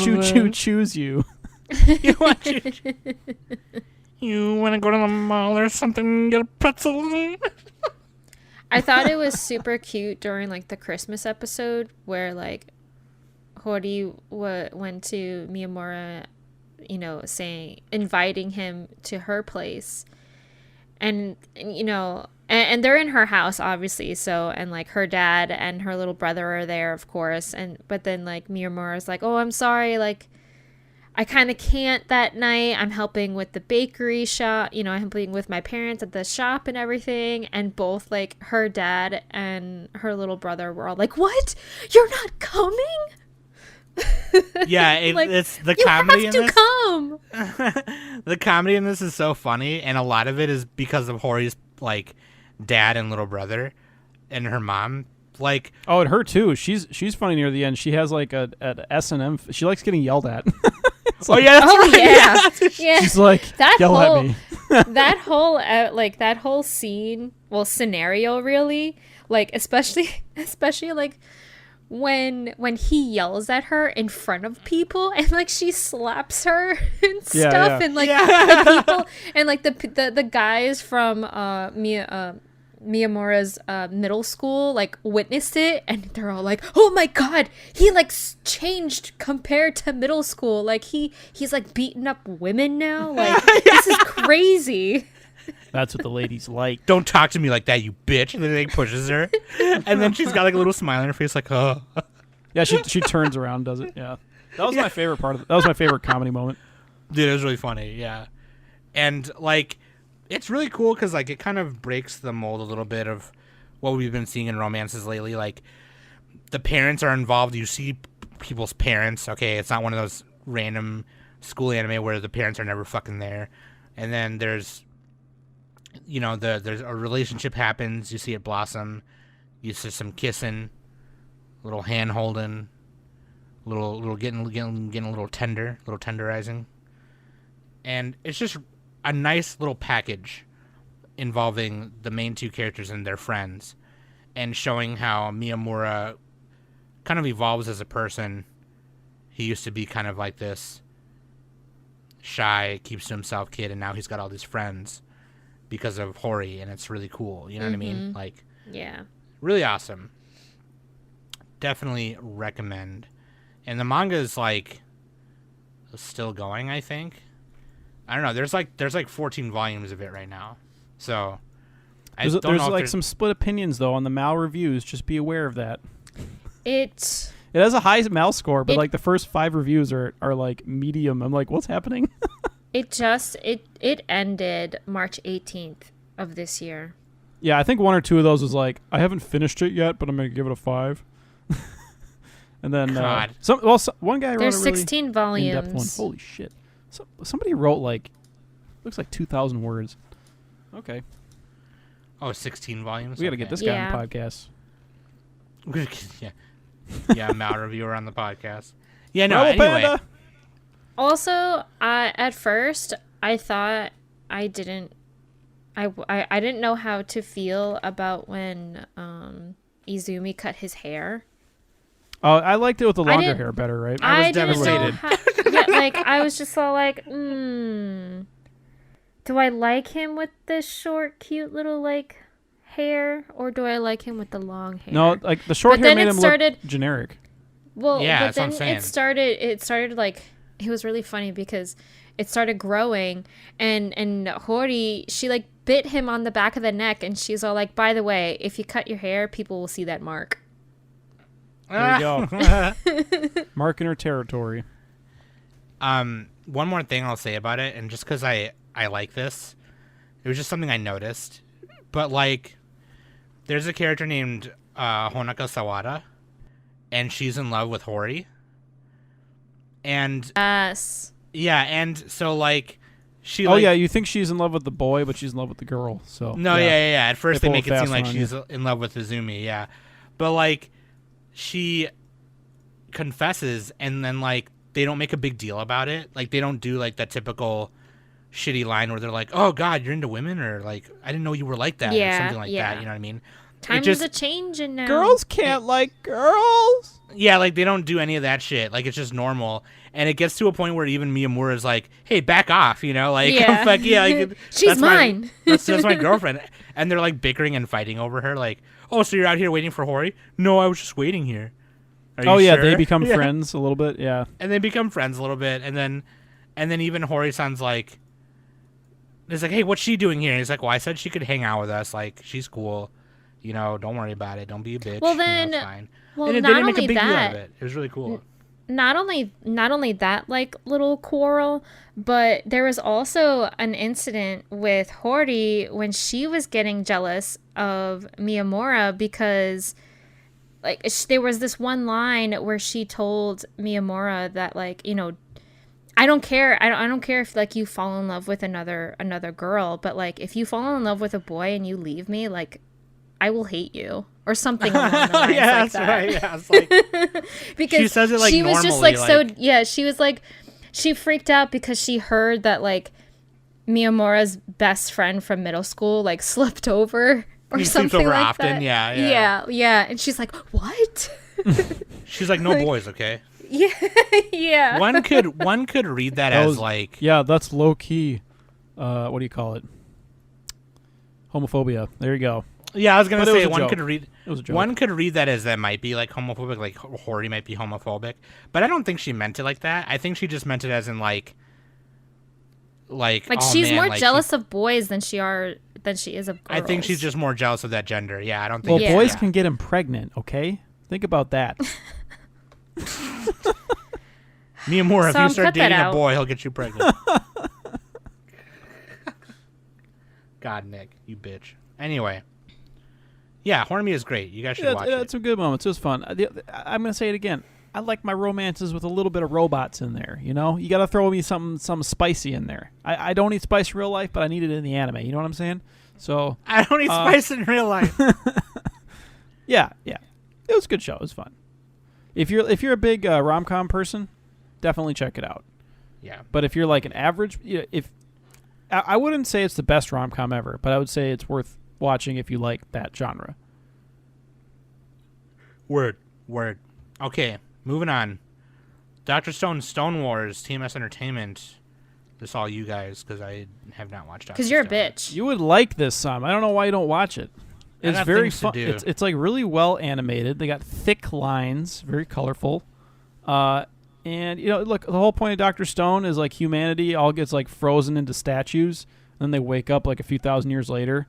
choose you. You want to go to the mall or something and get a pretzel? I thought it was super cute during like the Christmas episode where like Hori went to Miyamura, you know, inviting him to her place, and you know, and they're in her house obviously, so, and like her dad and her little brother are there, of course, but then like Miyamura's like, oh, I'm sorry, like I kind of can't that night. I'm helping with the bakery shop, you know, I'm helping with my parents at the shop and everything. And both like her dad and her little brother were all like, what? You're not coming? Yeah, Like, it's the you comedy have in to this. come. The comedy in this is so funny, and a lot of it is because of Hori's like dad and little brother and her mom. Like, Oh, and her too. She's funny near the end. She has like an S&M. She likes getting yelled at. oh yeah, that's Oh right. yeah, yeah. She's like, That yell whole- at me. that whole scene, well, scenario really, like especially like when he yells at her in front of people and like she slaps her and Yeah, stuff yeah. and like Yeah. the people and like the guys from Miyamura's middle school like witnessed it, and they're all like, oh my god, he like changed compared to middle school, like he's like beating up women now, like this is crazy. That's what the ladies like. Don't talk to me like that, you bitch. And then he pushes her, and then she's got like a little smile on her face, like, oh. Yeah, she turns around and does it. Yeah. That was my favorite part of it. That was my favorite comedy moment. Dude, it was really funny, yeah. And like, it's really cool because like it kind of breaks the mold a little bit of what we've been seeing in romances lately. Like, the parents are involved. You see people's parents. Okay, it's not one of those random school anime where the parents are never fucking there. And then there's, you know, there's a relationship happens. You see it blossom. You see some kissing. little hand holding, little getting a little tenderizing, and it's just a nice little package involving the main two characters and their friends, and showing how Miyamura kind of evolves as a person. He used to be kind of like this shy, keeps to himself kid, and now he's got all these friends because of Hori, and it's really cool. You know what I mean? Like, Yeah. really awesome. Definitely recommend. And the manga is like still going, I think. I don't know. There's like 14 volumes of it right now. So There's like some split opinions though on the Mal reviews. Just be aware of that. It has a high Mal score, but like the first 5 reviews are like medium. I'm like, what's happening? it ended March 18th of this year. Yeah, I think 1 or 2 of those was like, I haven't finished it yet, but I'm gonna give it a 5. And then God. one guy wrote There's a really 16 in-depth one. volumes. Holy shit! Somebody wrote like, looks like 2,000 words. Okay, 16 volumes. we got to get this guy on the podcast. yeah, Mal reviewer on the podcast. Yeah, no. Rebel Anyway, Panda! Also, at first, I thought I didn't know how to feel about when Izumi cut his hair. Oh, I liked it with the longer didn't- hair better, right? I was didn't know devastated. I was just all like, do I like him with this short, cute little like hair, or do I like him with the long hair? No, like the short But hair then made it him started- look generic. Well, Yeah, but that's what I'm then saying. it started like, it was really funny because it started growing, and Hori, she like bit him on the back of the neck, and she's all like, by the way, if you cut your hair, people will see that mark. There you go. Mark in her territory. one more thing I'll say about it, and just because I like this, it was just something I noticed. But like, there's a character named Honaka Sawada, and she's in love with Hori. And Yes. yeah, and so like she. Oh like, yeah, you think she's in love with the boy, but she's in love with the girl. So No, yeah. At first They they pull make a it seem fast like one on she's in love with Izumi, yeah. But like, she confesses, and then like they don't make a big deal about it. Like they don't do like that typical shitty line where they're like, "Oh God, you're into women," or like, "I didn't know you were like that," or something like that. You know what I mean? Times just- are changing now. Girls can't like girls. Yeah, like they don't do any of that shit. Like it's just normal, and it gets to a point where even Miyamura is like, "Hey, back off," you know? Like, Yeah. fuck yeah, like, She's that's my- mine. that's my girlfriend, and they're like bickering and fighting over her. Like, "Oh, so you're out here waiting for Hori?" "No, I was just waiting here." "Are you Oh yeah, sure?" they become Yeah. friends a little bit. Yeah. And they become friends a little bit, and then even Hori-san's like, "It's like, hey, what's she doing here?" And he's like, "Well, I said she could hang out with us. Like, she's cool. You know, don't worry about it. Don't be a bitch. Well, You know, then- it's fine." Well, And they not didn't make a only big deal out that, of it. It was really cool. not only that like little quarrel, but there was also an incident with Hori when she was getting jealous of Miyamura because like there was this one line where she told Miyamura that like, you know, I don't care if like you fall in love with another girl, but like if you fall in love with a boy and you leave me, like I will hate you or something along the lines Yeah, like that's that. right. Yeah, it's like, Because She says it, like, she was just normally, like so like- yeah, she was like she freaked out because she heard that like Miyamura's best friend from middle school like slipped over or He sleeps something over like often, that. yeah. Yeah, and she's like, "What?" she's like, "No boys, okay." Yeah. One could read that That as was- like, Yeah, that's low key. What do you call it? Homophobia. There you go. yeah, I was gonna But it was say a one joke. could read. It was a joke. One could read that as that might be like homophobic, like Hori might be homophobic, but I don't think she meant it like that. I think she just meant it as in like oh, she's man, more like, jealous of boys than she is of girls. I think she's just more jealous of that gender. Yeah, I don't think. Well, Yeah. boys can get him pregnant. Okay, think about that. Miyamura, if Sam, you start cut that dating a out. boy, he'll get you pregnant. God, Nick, you bitch. Anyway, yeah, Horimiya is great. You guys should Yeah, watch it's it. some good moments. It was fun. I'm gonna say it again. I like my romances with a little bit of robots in there. You know, you got to throw me some spicy in there. I don't eat spice in real life, but I need it in the anime. You know what I'm saying? So I don't eat spice in real life. yeah, it was a good show. It was fun. If you're a big rom-com person, definitely check it out. Yeah. But if you're like an average, if I wouldn't say it's the best rom-com ever, but I would say it's worth watching if you like that genre. Word. Okay, moving on. Dr. Stone's Stone Wars, TMS Entertainment. This all you guys, because I have not watched Dr. Because you're a Stone. bitch. You would like this, Sam. I don't know why you don't watch it. I It's got very things to fun. do. It's like really well animated. They got thick lines, very colorful. And look, the whole point of Dr. Stone is like humanity all gets like frozen into statues, and then they wake up like a few thousand years later,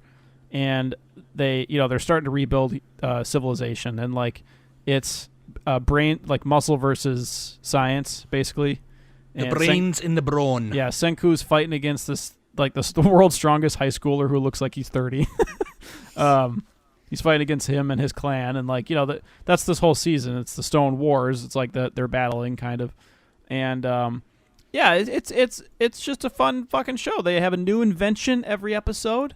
and they're starting to rebuild civilization, and like it's brain like muscle versus science basically. The And brains in the brawn. Yeah, Senku's fighting against this like the world's strongest high schooler who looks like he's 30. He's fighting against him and his clan, and like that's this whole season. It's the Stone Wars. It's like they're battling kind of, and it's just a fun fucking show. They have a new invention every episode.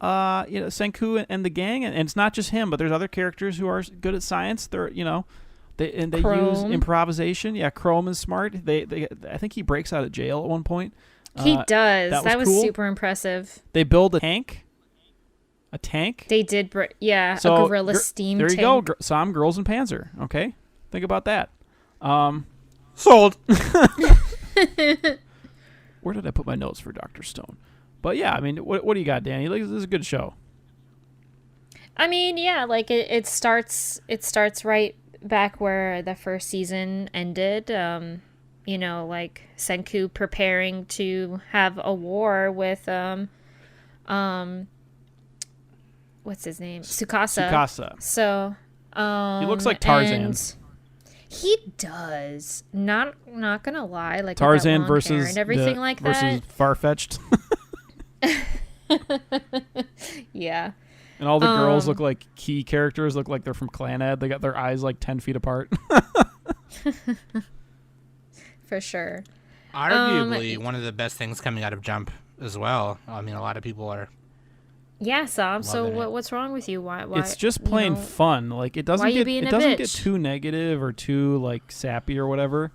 Senku and the gang, and it's not just him, but there's other characters who are good at science. They use Chrome. improvisation. Yeah, Chrome is smart. I think he breaks out of jail at one point. He does. That was was cool. super impressive. They build a tank. A tank. They did, a So, gorilla steam There tank. you go, Sam, Girls and Panzer. Okay, think about that. Sold. Where did I put my notes for Dr. Stone? But yeah, I mean, what do you got, Danny? Like, this is a good show. I mean, yeah, like it starts right back where the first season ended. Like Senku preparing to have a war with what's his name? Tsukasa. So, He looks like Tarzan. and he does. Not gonna lie, like with that Tarzan long hair versus and everything like versus that. Farfetched. Yeah. And all the girls look like key characters. Look like they're from Clan Ed. They got their eyes like 10 feet apart. For sure. Arguably one of the best things coming out of Jump as well. I mean, a lot of people are. Yeah, Sam. So Loving it. what's wrong with you? Why? It's just plain fun. Like it doesn't why you get being it a doesn't get bitch? too negative or too like sappy or whatever.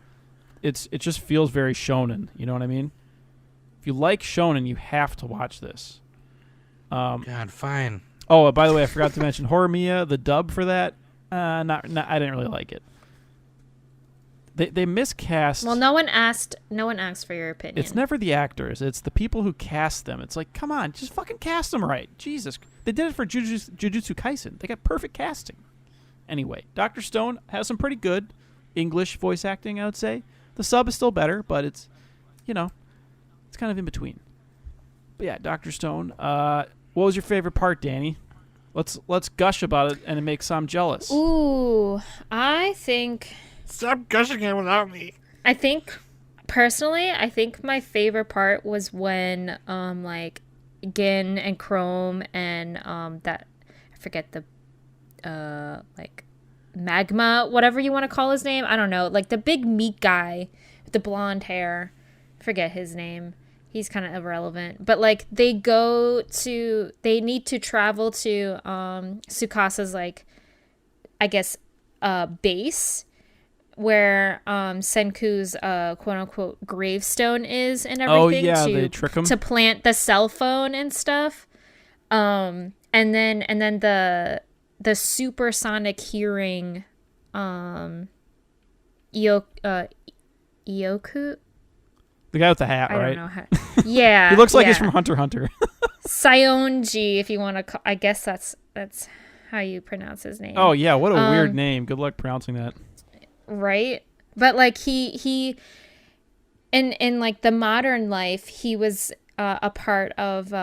It just feels very shonen. You know what I mean? If you like shonen, you have to watch this. God, fine. Oh, by the way, I forgot to mention Horimiya, the dub for that. Not I didn't really like it. They miscast. Well, no one asked for your opinion. It's never the actors. It's the people who cast them. It's like, come on, just fucking cast them right. Jesus. They did it for Jujutsu Kaisen. They got perfect casting. Anyway, Dr. Stone has some pretty good English voice acting, I would say. The sub is still better, but it's, it's kind of in between. But yeah, Dr. Stone. What was your favorite part, Danny? Let's gush about it and make Sam jealous. Ooh, I think Stop gushing it without me. Personally, I think my favorite part was when like Gin and Chrome and that I forget the like Magma, whatever you want to call his name. I don't know. Like the big meat guy with the blonde hair. Forget his name. He's kind of irrelevant. But like they need to travel to Tsukasa's like I guess base where Senku's quote unquote gravestone is and everything. Oh yeah, they trick him to plant the cell phone and stuff. And then the supersonic hearing Ioku. The guy with the hat, I right? don't know how. Yeah. He looks like he's yeah. from Hunter x Hunter. Sionji, if you want to call, I guess that's how you pronounce his name. Oh yeah, what a weird name. Good luck pronouncing that. Right? But like he in like the modern life, he was a part of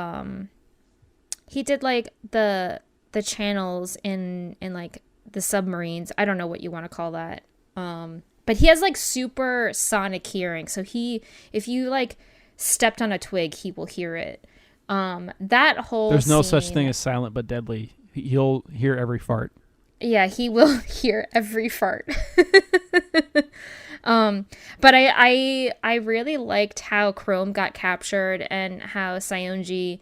he did like the channels in like the submarines. I don't know what you want to call that. But he has like super sonic hearing. So if you like stepped on a twig, he will hear it. That whole There's no such scene- thing as silent but deadly. He'll hear every fart. Yeah, he will hear every fart. But I really liked how Chrome got captured and how Sionji,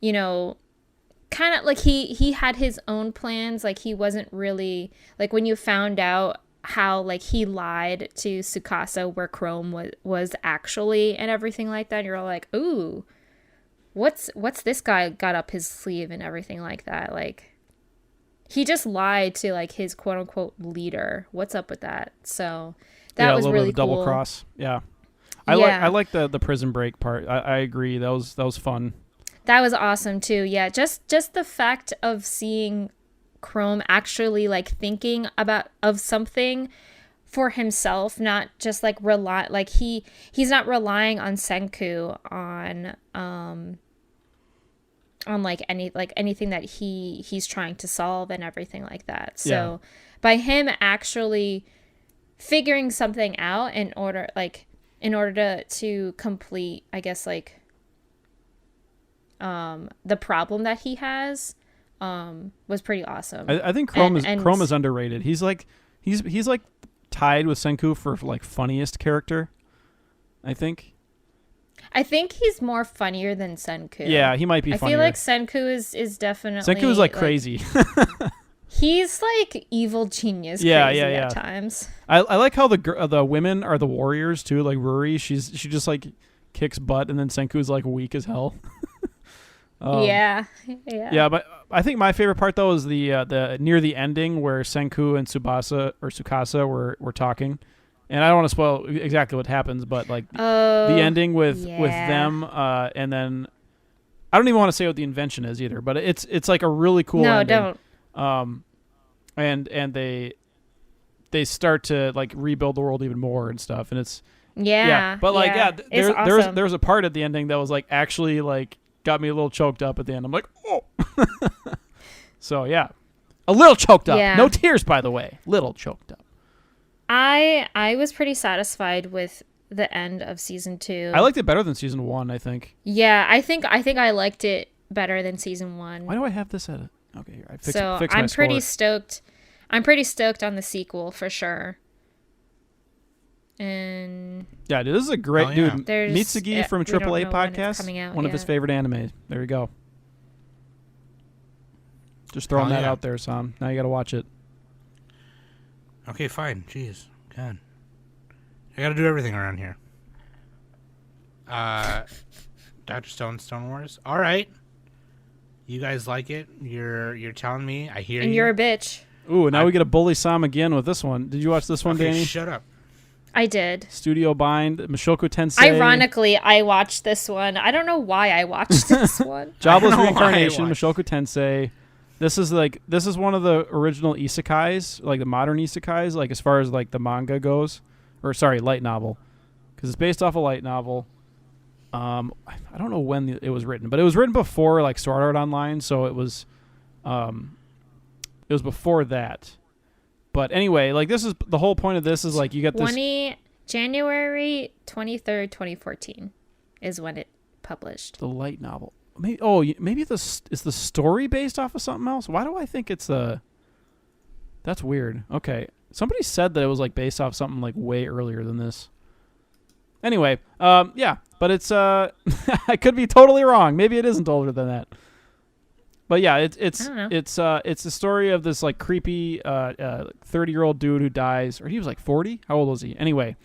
kind of like he had his own plans. Like he wasn't really like when you found out how like he lied to Tsukasa where Chrome was actually and everything like that. And you're all like, ooh, what's this guy got up his sleeve and everything like that. Like, he just lied to like his quote unquote leader. What's up with that? So that was really cool. Double cross. Yeah. Yeah. I like the prison break part. I agree. That was fun. That was awesome too. Yeah, just the fact of seeing Chrome actually like thinking of something for himself, not just like he's not relying on Senku on like anything that he's trying to solve and everything like that. So by him actually figuring something out in order to complete, I guess, like the problem that he has was pretty awesome. I think Chrome is underrated. He's like tied with Senku for like funniest character, I think. I think he's more funnier than Senku. Yeah, he might be funnier. I feel like Senku is definitely... Senku is like crazy. He's like evil genius crazy at times. I like how the women are the warriors too. Like Ruri, she just like kicks butt, and then Senku's like weak as hell. Yeah, but I think my favorite part though is the near the ending where Senku and Tsukasa were talking, and I don't want to spoil exactly what happens, but like the ending with them, and then I don't even want to say what the invention is either, but it's like a really cool ending. Don't. And they start to like rebuild the world even more and stuff, and it's but like there's a part at the ending that was like actually like got me a little choked up at the end. I'm like, oh. So yeah, a little choked up. Yeah. No tears, by the way. Little choked up. I was pretty satisfied with the end of season 2. I liked it better than season 1. I think. Yeah, I think I liked it better than season 1. Why do I have this at it? Okay, here I fixed I'm my pretty score. stoked. I'm pretty stoked on the sequel for sure. And yeah, dude, this is a great dude. There's Mitsugi from AAA Podcast, out one of his favorite anime. There you go. Just throwing that out there, Sam. Now you got to watch it. Okay, fine. Jeez, God, I got to do everything around here. Dr. Stone Wars. All right, you guys like it? You're telling me. I hear you. And you're a bitch. Ooh, now we get to bully Sam again with this one. Did you watch this one, Danny? Shut up. I did. Studio Bind, Mushoku Tensei. Ironically, I watched this one. I don't know why I watched this one. Jobless Reincarnation, Mushoku Tensei. This is one of the original isekais, like the modern isekais, like as far as like the manga goes, or sorry, light novel, because it's based off a light novel. I don't know when it was written, but it was written before like Sword Art Online, so it was before that. But anyway, like this is the whole point of this is like you get this January 23rd, 2014 is when it published. The light novel. Maybe is the story based off of something else? Why do I think it's that's weird. Okay. Somebody said that it was like based off something like way earlier than this. Anyway, yeah, but it's I could be totally wrong. Maybe it isn't older than that. But yeah, it's the story of this like creepy 30-year-old dude who dies, or he was like 40. How old was he? Anyway,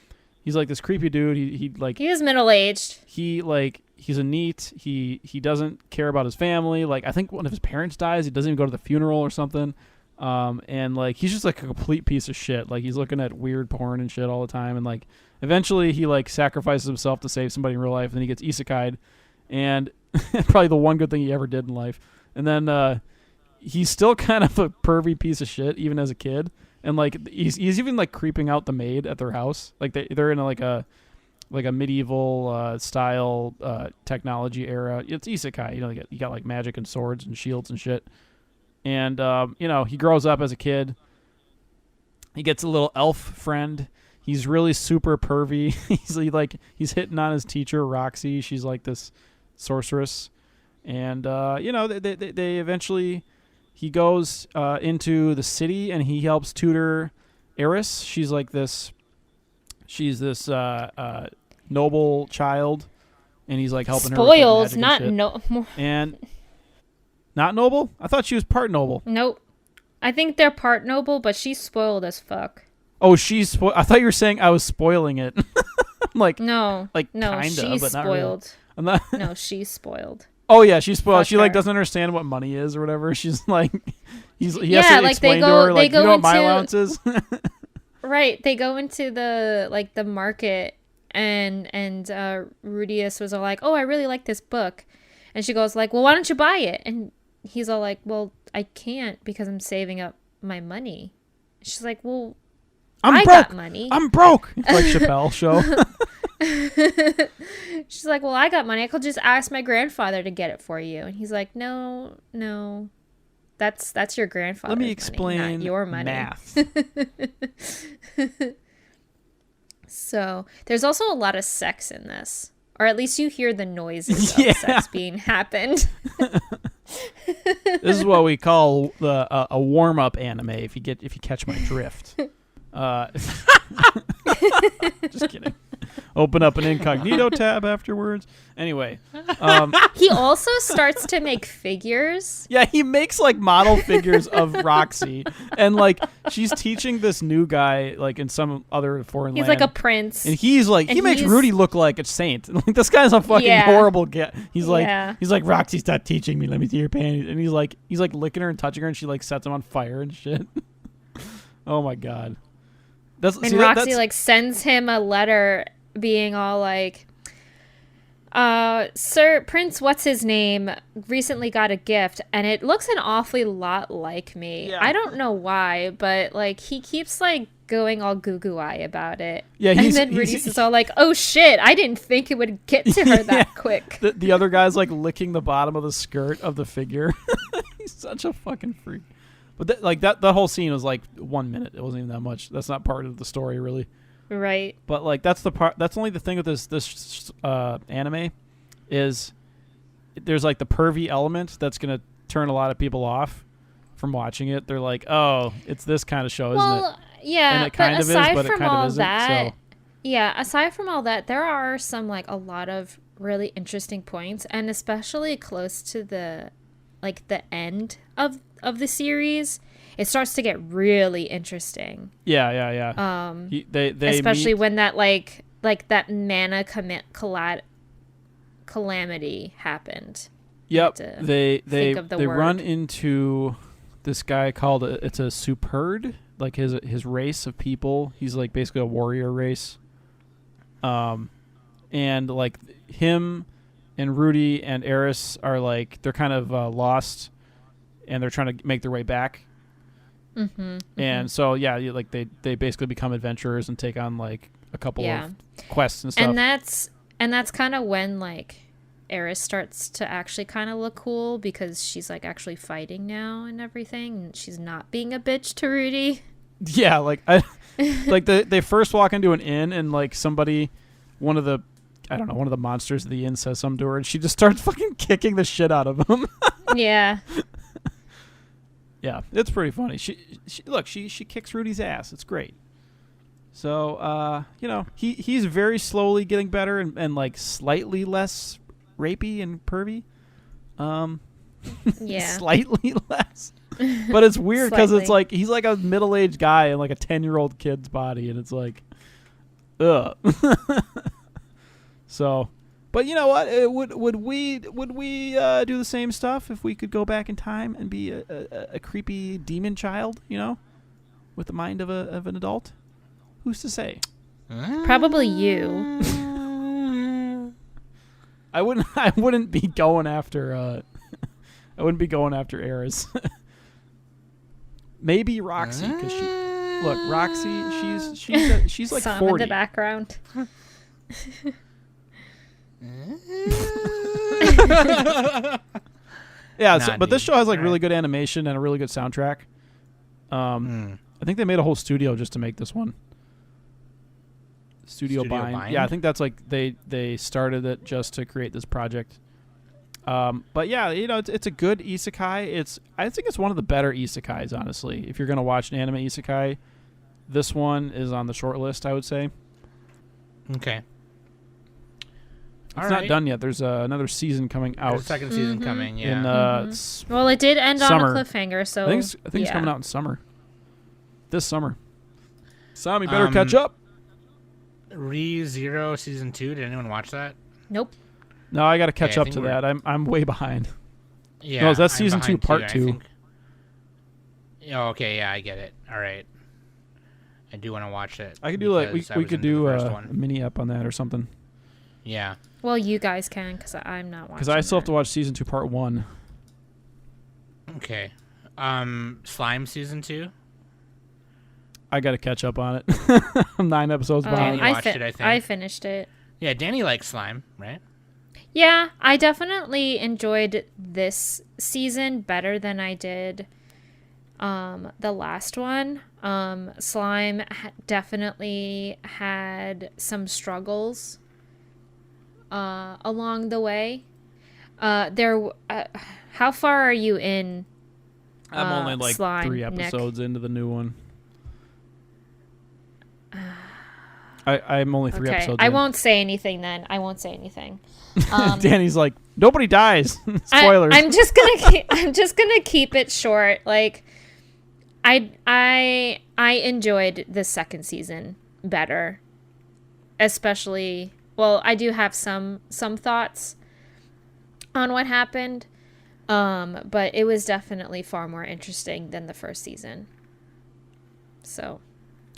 he's like this creepy dude. He was middle-aged. He's a NEET. He doesn't care about his family. Like I think one of his parents dies. He doesn't even go to the funeral or something. And like he's just like a complete piece of shit. Like he's looking at weird porn and shit all the time. And like eventually he like sacrifices himself to save somebody in real life. And then he gets isekai'd, and probably the one good thing he ever did in life. And then he's still kind of a pervy piece of shit, even as a kid. And like he's even like creeping out the maid at their house. Like they're in like a medieval style technology era. It's isekai. You know, you got like magic and swords and shields and shit. And he grows up as a kid. He gets a little elf friend. He's really super pervy. he's hitting on his teacher Roxy. She's like this sorceress. And they eventually he goes into the city and he helps tutor Eris. She's this noble child, and he's like helping spoiled, her. Not noble. I thought she was part noble. Nope. I think they're part noble, but she's spoiled as fuck. Oh, I thought you were saying I was spoiling it. Like No, like no, kinda, she's but not really. spoiled. I'm not. No, she's spoiled. Oh yeah, she's spoiled. Fuck She like her. doesn't understand what money is or whatever. She's like, he has Yeah, to like, explain they to go- her they like, go you know what my into- allowance is. Right, they go into the market, and Rudius was all like, "Oh, I really like this book," and she goes like, "Well, why don't you buy it?" And he's all like, "Well, I can't because I'm saving up my money." She's like, "Well, I'm I broke. got money." I'm broke. It's like Chappelle show. She's like, "Well, I got money. I could just ask my grandfather to get it for you." And he's like, "No, that's your grandfather's Let me money, explain not your money." math. So there's also a lot of sex in this, or at least you hear the noises Yeah. of sex being happened. This is what we call a warm up anime. If you catch my drift. Just kidding. Open up an incognito tab afterwards. Anyway, He also starts to make figures. yeah, he makes like model figures of Roxy, and like she's teaching this new guy like in some other foreign He's land. like a prince. And he's like, he and makes he's- Rudy look like a saint. Like this guy's a fucking Yeah. horrible guy. He's like, Yeah. Roxy, stop teaching me. Let me see your panties. And he's like licking her and touching her, and she like sets him on fire and shit. Oh my god. And See, Roxy that's, like sends him a letter being all like, Sir Prince, what's his name, recently got a gift, and it looks an awfully lot like me. Yeah. I don't know why, but like he keeps like going all goo eye about it. Yeah, and he's- then he's- Rudy's is all like, "Oh shit, I didn't think it would get to her that quick." the other guy's like licking the bottom of the skirt of the figure. He's such a fucking freak. But that whole scene was like 1 minute. It wasn't even that much. That's not part of the story really. Right. But like that's the part. That's only the thing with this anime, is there's like the pervy element that's gonna turn a lot of people off from watching it. They're like, oh, it's this kind of show, isn't it? Well, yeah, And it kind but of is, aside but it from kind of all isn't, that, so. yeah, aside from all that, there are some like a lot of really interesting points, and especially close to the end of the series, it starts to get really interesting. Yeah. They Especially meet- when that like that mana calamity happened. Yep. to They think of the run word. into this guy called it's a Superd, like his race of people. He's like basically a warrior race. And like him and Rudy and Eris are like they're kind of lost, and they're trying to make their way back. Mm-hmm. And so like they basically become adventurers and take on like a couple Yeah. of quests and stuff. And that's kind of when like Eris starts to actually kind of look cool, because she's like actually fighting now and everything, and she's not being a bitch to Rudy. Yeah, like they first walk into an inn, and like one of the monsters of the inn says something to her, and she just starts fucking kicking the shit out of him. Yeah. Yeah, it's pretty funny. She kicks Rudy's ass. It's great. So he's very slowly getting better and like slightly less rapey and pervy. Yeah. Slightly less. But it's weird because it's Slightly. like he's like a middle-aged guy in like a 10-year-old kid's body, and it's like, ugh. So, but you know what? Would we do the same stuff if we could go back in time and be a creepy demon child? With the mind of an adult? Who's to say? Probably you. I wouldn't be going after I wouldn't be going after Eris. Maybe Roxy, because Roxy, she's like Some 40. in the background. Yeah, Nah, but this dude. show has like All really right. good animation and a really good soundtrack. I think they made a whole studio just to make this one. Studio Bind. Yeah, I think that's like they started it just to create this project. But yeah, it's a good isekai. I think it's one of the better isekais, honestly. If you're gonna watch an anime isekai, this one is on the short list, I would say. Okay. It's not done yet. There's another season coming out. There's a second season coming, yeah. In Well, it did end Summer. on a cliffhanger, so I think it's yeah. coming out in summer. This summer. Sammy, better catch up. ReZero Season 2, did anyone watch that? Nope. No, I got to catch Okay, I up think to we're- that. I'm way behind. Yeah. No, that's I'm Season 2, behind too, Part I 2. think. Oh, okay, yeah, I get it. All right. I do want to watch it. I could do like because I we was could into do the first a one. mini ep on that or something. Yeah. Well, you guys can, because I'm not watching. Because I still have that. to watch Season 2, Part 1. Okay. Slime Season 2? I got to catch up on it. I'm 9 episodes Danny behind. watched it, I think. I finished it. Yeah, Danny likes slime, right? Yeah, I definitely enjoyed this season better than I did the last one. Slime definitely had some struggles along the way. How far are you in? I'm only like Slime, 3 Nick? episodes into the new one. I'm only 3 Okay, episodes I in. won't say anything then. I won't say anything. Danny's like, nobody dies. Spoilers. I'm just gonna keep it short. Like, I enjoyed the second season better, especially. Well, I do have some thoughts on what happened, but it was definitely far more interesting than the first season. So.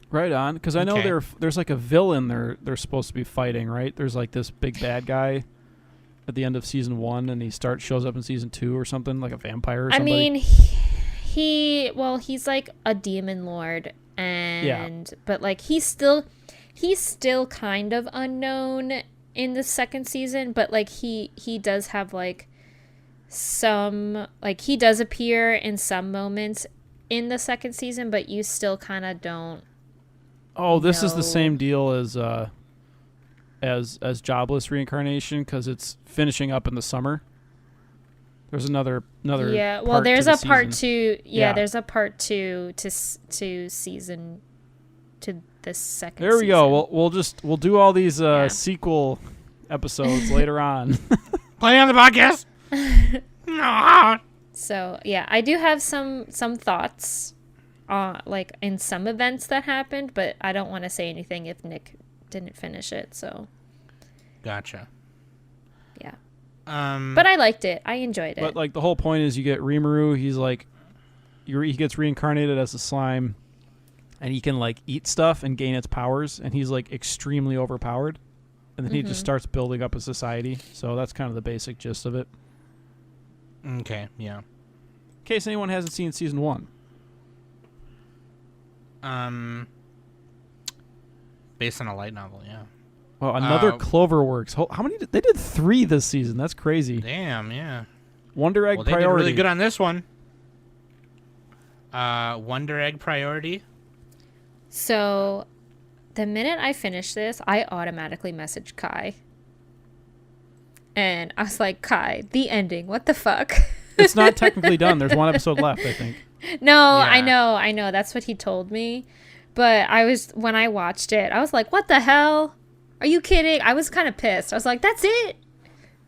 Right on, because I know Okay. there's like a villain they're supposed to be fighting, right? There's like this big bad guy at the end of season 1, and he shows up in season 2 or something, like a vampire or somebody. I mean, he's like a demon lord, and but like he's still kind of unknown in the second season, but like he does have like some, like he does appear in some moments in the second season, but you still kind of don't. Oh, this is the No. same deal as Jobless Reincarnation, because it's finishing up in the summer. There's another Yeah, well, part to there's the a part season. 2. Yeah, Yeah. there's a part 2 to season to the second. There we go. season. We'll do all these Yeah. sequel episodes later on. Play on the podcast. No. So yeah, I do have some thoughts, like in some events that happened, but I don't want to say anything if Nick didn't finish it. So Gotcha. yeah, Um, but I liked it. I enjoyed it. But like the whole point is, you get Rimuru. He's like, he gets reincarnated as a slime, and he can like eat stuff and gain its powers. And he's like extremely overpowered, and then he just starts building up a society. So that's kind of the basic gist of it. okay, yeah. In case anyone hasn't seen season 1. Based on a light novel, yeah. Oh, another Cloverworks. How many? They did 3 this season. That's crazy. Damn, yeah. Wonder Egg Well, they did Priority. really good on this one. Wonder Egg Priority. So the minute I finished this, I automatically messaged Kai, and I was like, Kai, the ending. What the fuck? It's not technically done. There's 1 episode left, I think. No, Yeah. I know. That's what he told me. But when I watched it, I was like, what the hell? Are you kidding? I was kind of pissed. I was like, that's it.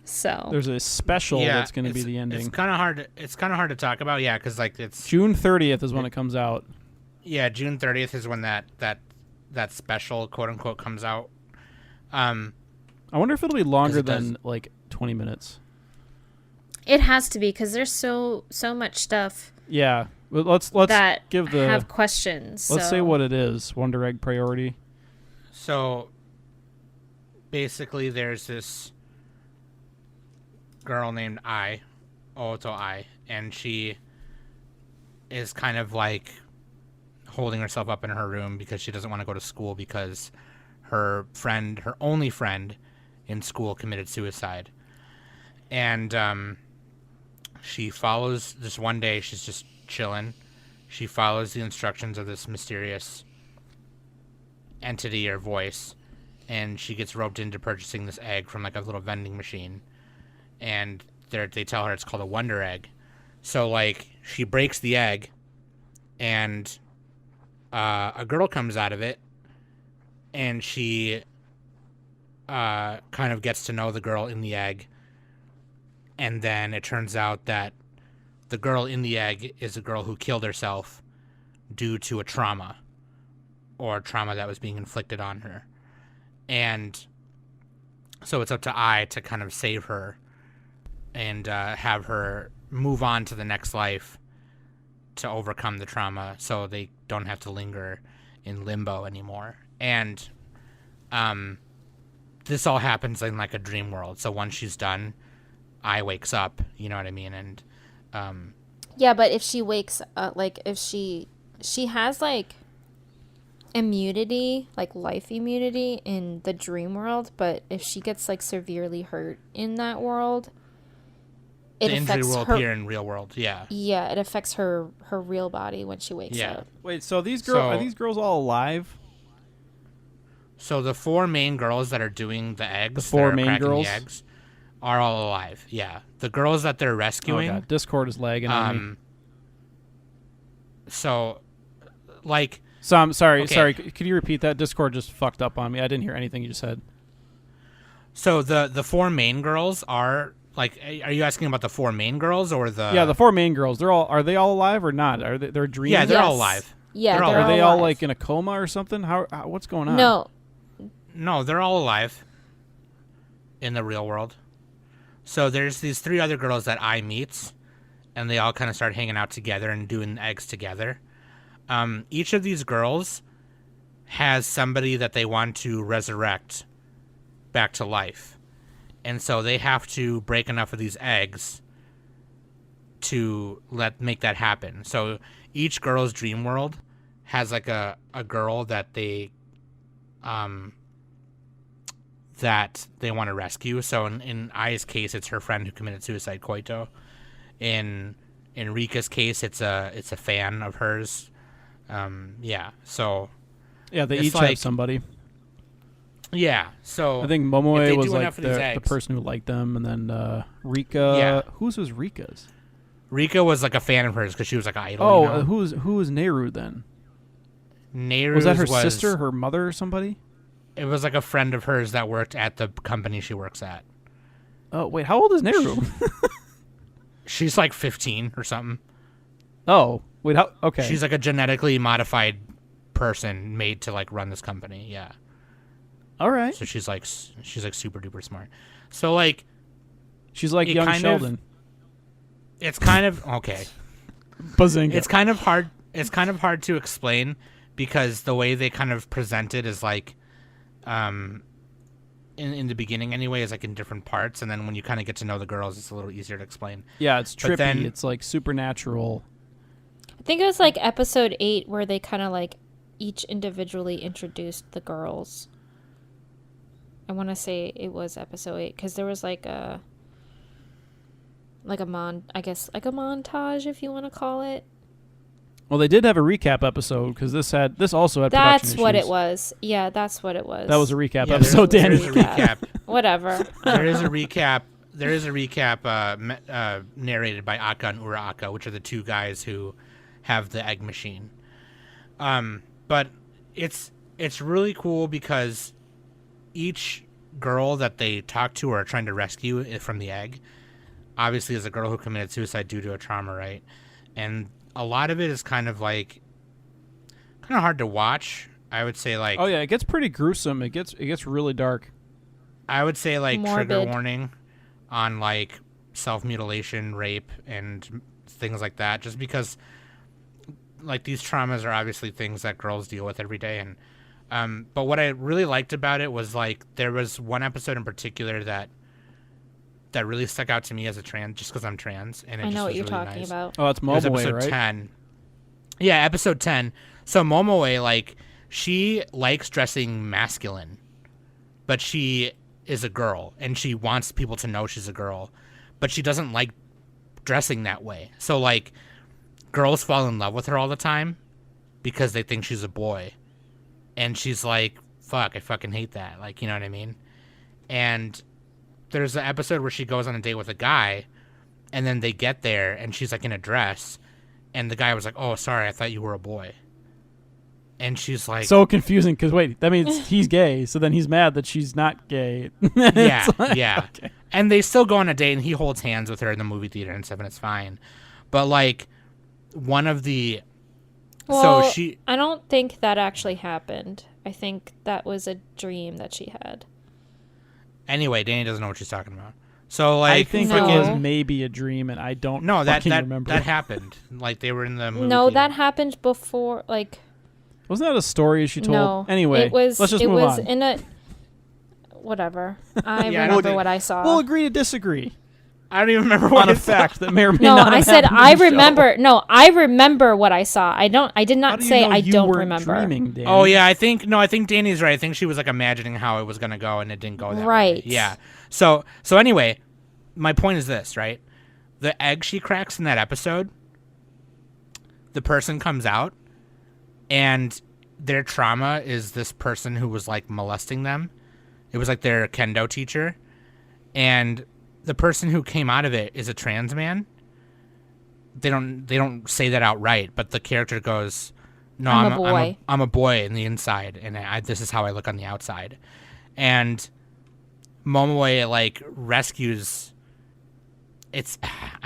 So There's a special Yeah, that's going to be it's- the ending. It's kind of hard. It's kind of hard to talk about, yeah, because like it's June 30th is when it comes out. yeah, June 30th is when that special quote unquote comes out. I wonder if it'll be longer it does- than like 20 minutes. it has to be, because there's so much stuff Yeah. Well, let's that give the have questions. let's so. say what it is. Wonder Egg Priority. So basically, there's this girl named Oto Ai, and she is kind of like holding herself up in her room because she doesn't want to go to school because her only friend in school committed suicide. And she follows this one day, she's just chilling. She follows the instructions of this mysterious entity or voice, and she gets roped into purchasing this egg from like a little vending machine, and they tell her it's called a Wonder Egg. So like she breaks the egg, and a girl comes out of it, and she kind of gets to know the girl in the egg, and then it turns out that the girl in the egg is a girl who killed herself due to a trauma. or trauma that was being inflicted on her. And so it's up to I to kind of save her and have her move on to the next life to overcome the trauma so they don't have to linger in limbo anymore. And this all happens in like a dream world. So once she's done, I wakes up, you know what I mean? And Yeah, but if she wakes up, like if she has like immunity, like life immunity in the dream world, but if she gets like severely hurt in that world, it the injury affects will her. appear in real world. Yeah. Yeah, it affects her real body when she wakes Yeah. up. Wait, so these girls are these girls all alive? So the 4 main girls that are doing the eggs, The 4 that are main cracking girls? the eggs, are all alive. Yeah. The girls that they're Oh rescuing. god, Discord is lagging on me. So, like. So I'm sorry. Okay. Sorry. Could you repeat that? Discord just fucked up on me. I didn't hear anything you just said. So the 4 main girls are like. Are you asking about the 4 main girls or the? Yeah, the 4 main girls. Are they all alive or not? Are they're dreaming? Yeah, they're all Yes. alive. Yeah, They're all- they're Are they all alive. like in a coma or something? How what's going on? No, No, they're all alive. In the real world. So there's these 3 other girls that I meets, and they all kind of start hanging out together and doing eggs together. Each of these girls has somebody that they want to resurrect back to life. And so they have to break enough of these eggs to make that happen. So each girl's dream world has like a girl that they want to rescue. So in Ai's case, it's her friend who committed suicide, Koito. In Rika's case, it's a fan of hers. So Yeah, they It's each like- have somebody. yeah. So I think if Momoe they was do like enough of these the eggs- person who liked them, and then Rika. Yeah. Whose was Rika's? Rika was like a fan of hers because she was like an idol. Oh, you know? who was Nehru then? Nehru's Was that her sister, her mother, or somebody? It was like a friend of hers that worked at the company she works at. Oh wait, how old is Nehru? She's like 15 or something. Oh wait, how? Okay. She's like a genetically modified person made to like run this company. Yeah. all right. So she's like super duper smart. So like She's like it young kind of- Sheldon. it's kind of okay. Bazinga. It's kind of hard. It's kind of hard to explain because the way they kind of present it is like, in the beginning anyway, is like in different parts, and then when you kind of get to know the girls, it's a little easier to explain. Yeah, it's trippy. But then- It's like supernatural. I think it was like episode 8 where they kind of like each individually introduced the girls. I want to say it was episode 8 because there was like a montage, if you want to call it. Well, they did have a recap episode because this also had. That's production what issues. it was. Yeah, that's what it was. That was a recap Yeah, episode, there Danny. is a recap. Whatever. There is a recap. There is a recap narrated by Aka and Uraka, which are the 2 guys who have the egg machine. But it's really cool because each girl that they talk to or are trying to rescue from the egg, obviously is a girl who committed suicide due to a trauma, right? And a lot of it is kind of hard to watch. I would say like Oh yeah, it gets pretty gruesome. It gets really dark. I would say like trigger Morbid. warning on like self-mutilation, rape, and things like that, just because like these traumas are obviously things that girls deal with every day. And but what I really liked about it was like there was one episode in particular that really stuck out to me as a trans, just because I'm trans, and it I just know what was you're really talking nice. about. Oh, it's It was Momoe, episode right? 10. Yeah, episode 10. So Momoe, like, she likes dressing masculine, but she is a girl, and she wants people to know she's a girl, but she doesn't like dressing that way. So, like, girls fall in love with her all the time because they think she's a boy. And she's like, fuck, I fucking hate that. Like, you know what I mean? And there's an episode where she goes on a date with a guy, and then they get there, and she's like in a dress, and the guy was like, "Oh, sorry, I thought you were a boy." And she's like, So confusing because wait, that means he's gay. So then he's mad that she's not gay. "Yeah, It's like- yeah." okay. And they still go on a date, and he holds hands with her in the movie theater and stuff, and it's fine. But like, one of the Well, So she. I don't think that actually happened. I think that was a dream that she had. Anyway, Danny doesn't know what she's talking about. So like, I think No. it was maybe a dream, and I don't no, that remember. that happened. Like they were in the movie. No, theater. that happened before. Like, Wasn't that a story she told? no. Anyway, it was. let's just it move was on. in a. Whatever. I Yeah, I don't remember think- what I saw. We'll agree to disagree I don't even remember what on a I saw. fact that may or may no, not. I have said happened in I the show. remember. No, I remember what I saw. I did How not do you say know I you don't weren't remember. Dreaming, Danny? Oh yeah, I think Danny's right. I think she was like imagining how it was gonna go, and it didn't go that way. Right. Yeah. So anyway, my point is this, right? The egg she cracks in that episode, the person comes out, and their trauma is this person who was like molesting them. It was like their kendo teacher, and the person who came out of it is a trans man. They don't say that outright, but the character goes, "No, I'm a boy. I'm a boy in the inside, and this is how I look on the outside." And Momoe like rescues. It's,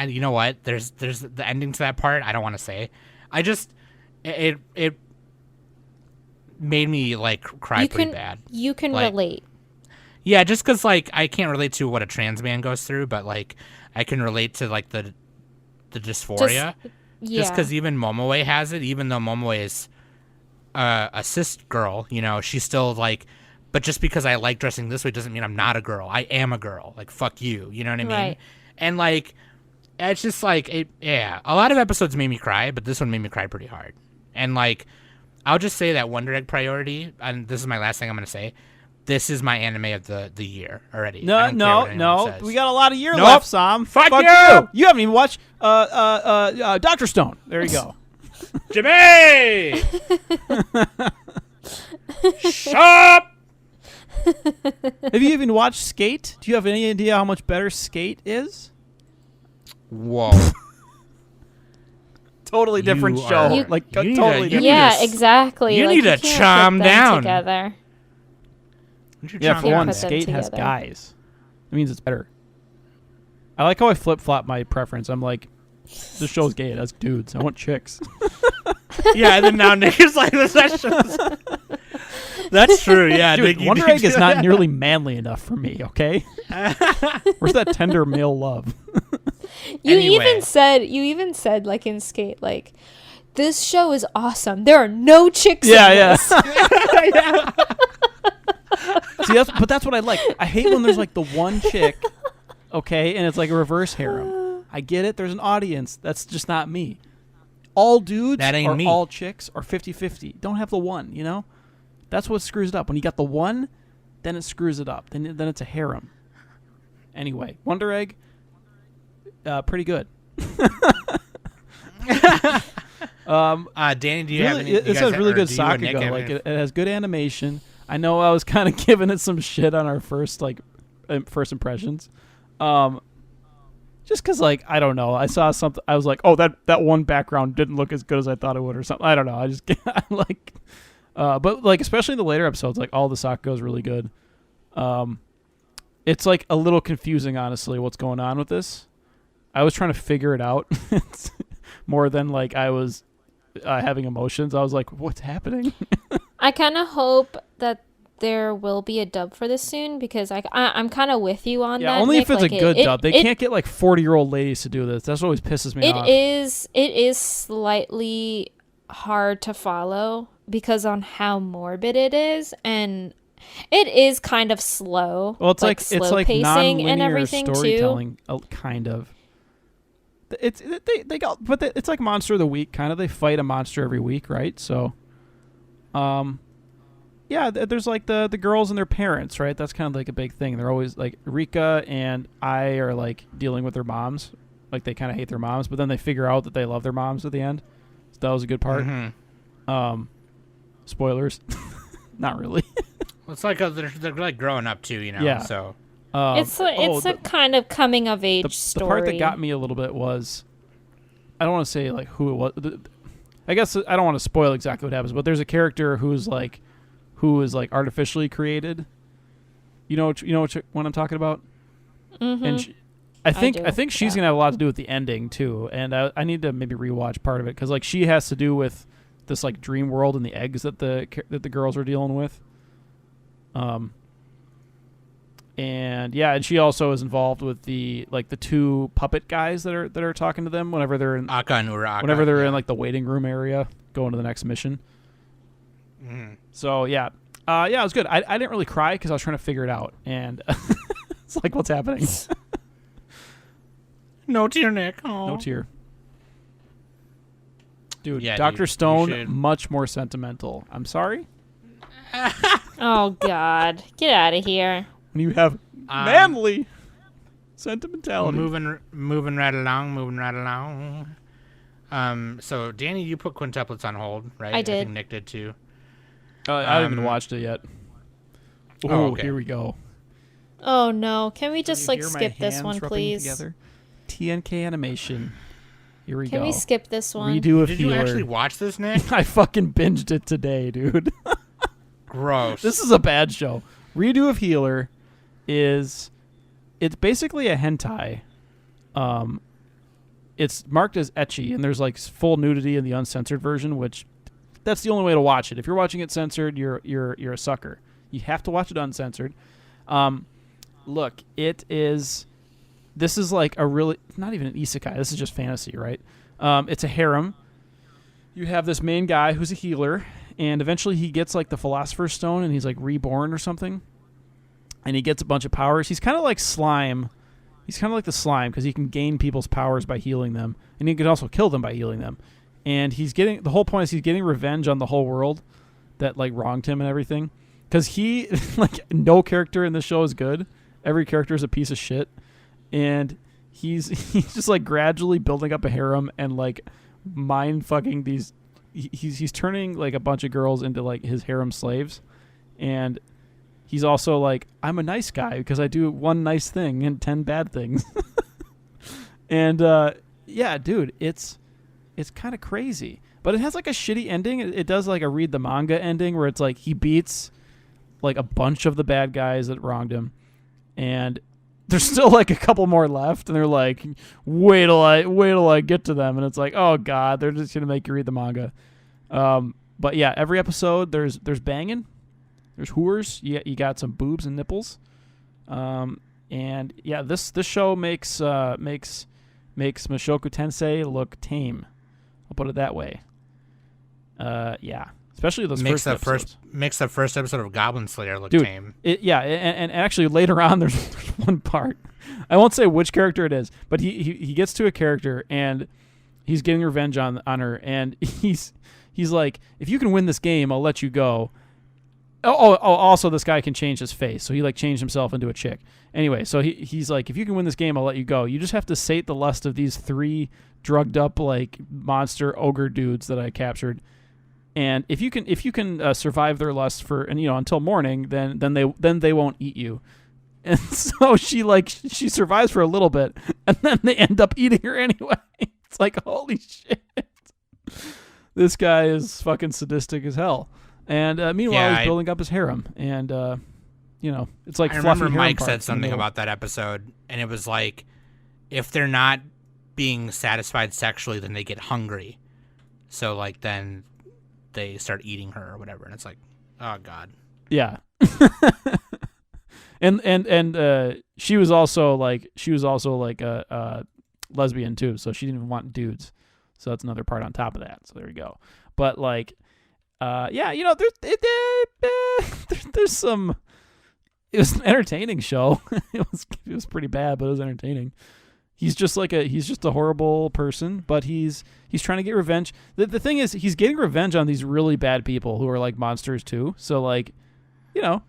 you know what? There's the ending to that part. I don't want to say. I just it made me like cry pretty bad. You can Like, relate. Yeah, just because like I can't relate to what a trans man goes through, but like I can relate to like the dysphoria. Yeah. Just because even Momoe has it, even though Momoe is a cis girl, you know, she's still like. But just because I like dressing this way doesn't mean I'm not a girl. I am a girl. Like fuck you. You know what I mean? Right. And like, it's just like yeah. A lot of episodes made me cry, but this one made me cry pretty hard. And like, I'll just say that Wonder Egg priority, and this is my last thing I'm gonna say. This is my anime of the year already. I No, don't care what anyone no. says. We got a lot of year Nope. left, Sam. Fuck you! You haven't even watched Dr. Stone. There you go. Jimmy! Shut up! Have you even watched Sk8? Do you have any idea how much better Sk8 is? Whoa. Totally You different are- show. You- Like you need totally to- you different. need Yeah, to- exactly. you like, need to can't calm put them down. Together. Yeah, for Can't one, put them Sk8 has together. guys. It means it's better. I like how I flip flop my preference. I'm like, this show's gay. It has dudes. I want chicks. Yeah, and then now Nick is like, that's true, yeah. Dude, Nick, you Wonder did Egg do is not that. nearly manly enough for me. Okay, where's that tender male love? You Anyway. even said like in Sk8, like, this show is awesome. There are no chicks in Yeah, this. Yeah. See, that's what I like. I hate when there's like the one chick, okay, and it's like a reverse harem. I get it. There's an audience. That's just not me. All dudes That ain't or me. all chicks are 50-50. Don't have the one, you know? That's what screws it up. When you got the one, then it screws it up. Then it's a harem. Anyway, Wonder Egg, pretty good. Danny, do you have any? It you says guys- really or good do you and Nick Sakuga. have Like any- it has good animation. I know I was kind of giving it some shit on our first first impressions, just because like I don't know. I saw something. I was like, oh, that one background didn't look as good as I thought it would, or something. I don't know. I just I like, but like especially in the later episodes, like all the Sakuga is really good. It's like a little confusing, honestly, what's going on with this. I was trying to figure it out more than like I was having emotions. I was like, what's happening? I kind of hope that there will be a dub for this soon because I'm kind of with you on Yeah, that. only Nick. if it's like, a good dub. They can't get like 40-year-old ladies to do this. That's what always pisses me off. It is slightly hard to follow because on how morbid it is, and it is kind of slow. Well, it's like slow it's pacing non-linear and everything storytelling, kind of. It's like Monster of the Week, kind of. They fight a monster every week, right? So, yeah, there's like the girls and their parents, right? That's kind of like a big thing. They're always like Rika and I are like dealing with their moms, like they kind of hate their moms, but then they figure out that they love their moms at the end. So that was a good part. Mhm. Spoilers, not really. Well, it's like they're like growing up too, you know. Yeah. So It's a kind of coming of age the story. part that got me a little bit was, I don't want to say like who it was. I guess I don't want to spoil exactly what happens, but there's a character who is like artificially created. You know what I'm talking about. Mhm. And I think she's yeah. gonna have a lot to do with the ending too. And I need to maybe rewatch part of it because like she has to do with this like dream world and the eggs that the girls are dealing with. And yeah, and she also is involved with the two puppet guys that are talking to them whenever they're in Aka and Uraka, whenever they're in like the waiting room area going to the next mission. So yeah, it was good. I didn't really cry because I was trying to figure it out, and it's like, what's happening? No tear, Nick. Aww. No tear. Dude, Yeah, Dr. dude, Stone, you should. much more sentimental. I'm sorry? Oh God, get out of here. When you have manly sentimentality. Moving right along. So Danny, you put quintuplets on hold, right? I did. I think Nick did too. I haven't even watched it yet. Oh, okay. Here we go. Oh no, can we just Can you like hear my skip this hands one, rubbing please? together? TNK animation. Here we go. Can we skip this one? Redo of Did Healer. you actually watch this, Nick? I fucking binged it today, dude. Gross. This is a bad show. Redo of Healer it's basically a hentai. It's marked as ecchi, and there's like full nudity in the uncensored version, which that's the only way to watch it. If you're watching it censored, you're a sucker. You have to watch it uncensored. Look, this is like a really, not even an isekai. This is just fantasy, right? It's a harem. You have this main guy who's a healer, and eventually he gets like the Philosopher's Stone, and he's like reborn or something. And he gets a bunch of powers. He's kind of like slime. He's kind of like the slime because he can gain people's powers by healing them, and he can also kill them by healing them. And the whole point is he's getting revenge on the whole world that like wronged him and everything. Because he, like, no character in this show is good. Every character is a piece of shit. And he's just like gradually building up a harem and like mind fucking these. He's turning like a bunch of girls into like his harem slaves, and he's also like, I'm a nice guy because I do one nice thing and 10 bad things. And yeah, dude, it's kind of crazy, but it has like a shitty ending. It does like a read the manga ending where it's like he beats like a bunch of the bad guys that wronged him, and there's still like a couple more left, and they're like, wait till I get to them, and it's like, oh god, they're just gonna make you read the manga. But yeah, every episode there's banging, there's whores, you got some boobs and nipples, and yeah, this show makes Mushoku Tensei look tame. I'll put it that way. Yeah, especially those makes first episodes. Makes the first episode of Goblin Slayer look Dude, tame. And actually later on there's one part. I won't say which character it is, but he gets to a character and he's getting revenge on her, and he's like, if you can win this game, I'll let you go. Oh, also this guy can change his face, so he like changed himself into a chick. Anyway, so he's like, if you can win this game, I'll let you go. You just have to sate the lust of these 3 drugged up like monster ogre dudes that I captured. And if you can survive their lust for until morning, then they won't eat you. And so she survives for a little bit, and then they end up eating her anyway. It's like, holy shit, this guy is fucking sadistic as hell. And meanwhile, he's building up his harem, and it's like I fluffy remember harem Mike parts said something about that episode, and it was like, if they're not being satisfied sexually, then they get hungry. So like then they start eating her or whatever, and it's like, oh god. Yeah. and she was also like a lesbian too, so she didn't even want dudes. So that's another part on top of that. So there you go. But like, yeah, there's some. It was an entertaining show. It was pretty bad, but it was entertaining. He's just a horrible person, but he's trying to get revenge. The thing is, he's getting revenge on these really bad people who are like monsters too. So like,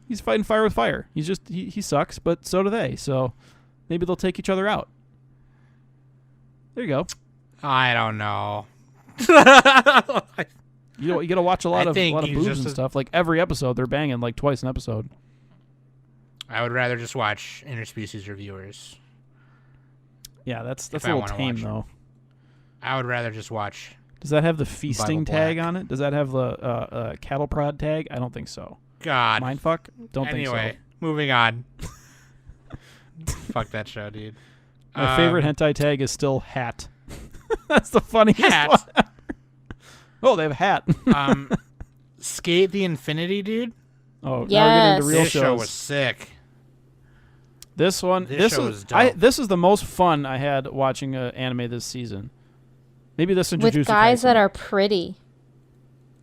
he's fighting fire with fire. He sucks, but so do they. So maybe they'll take each other out. There you go. I don't know. You gotta watch a lot of boobs and stuff. Like every episode, they're banging like twice an episode. I would rather just watch interspecies reviewers. Yeah, that's a little tame though. I would rather just watch. Does that have the feasting Bible tag Black. on it? Does that have the cattle prod tag? I don't think so. God. Mindfuck? Don't Anyway, think so. moving on. Fuck that show, dude. My favorite hentai tag is still hat. That's the funniest Hat. one ever. Oh, they have a hat. Sk8 the Infinity, dude. Oh, now we're getting Yes. into real This show shows. was sick. This one, This show was dope. this is the most fun I had watching anime this season. Maybe this and With Jujutsu guys Kaisen. that are pretty.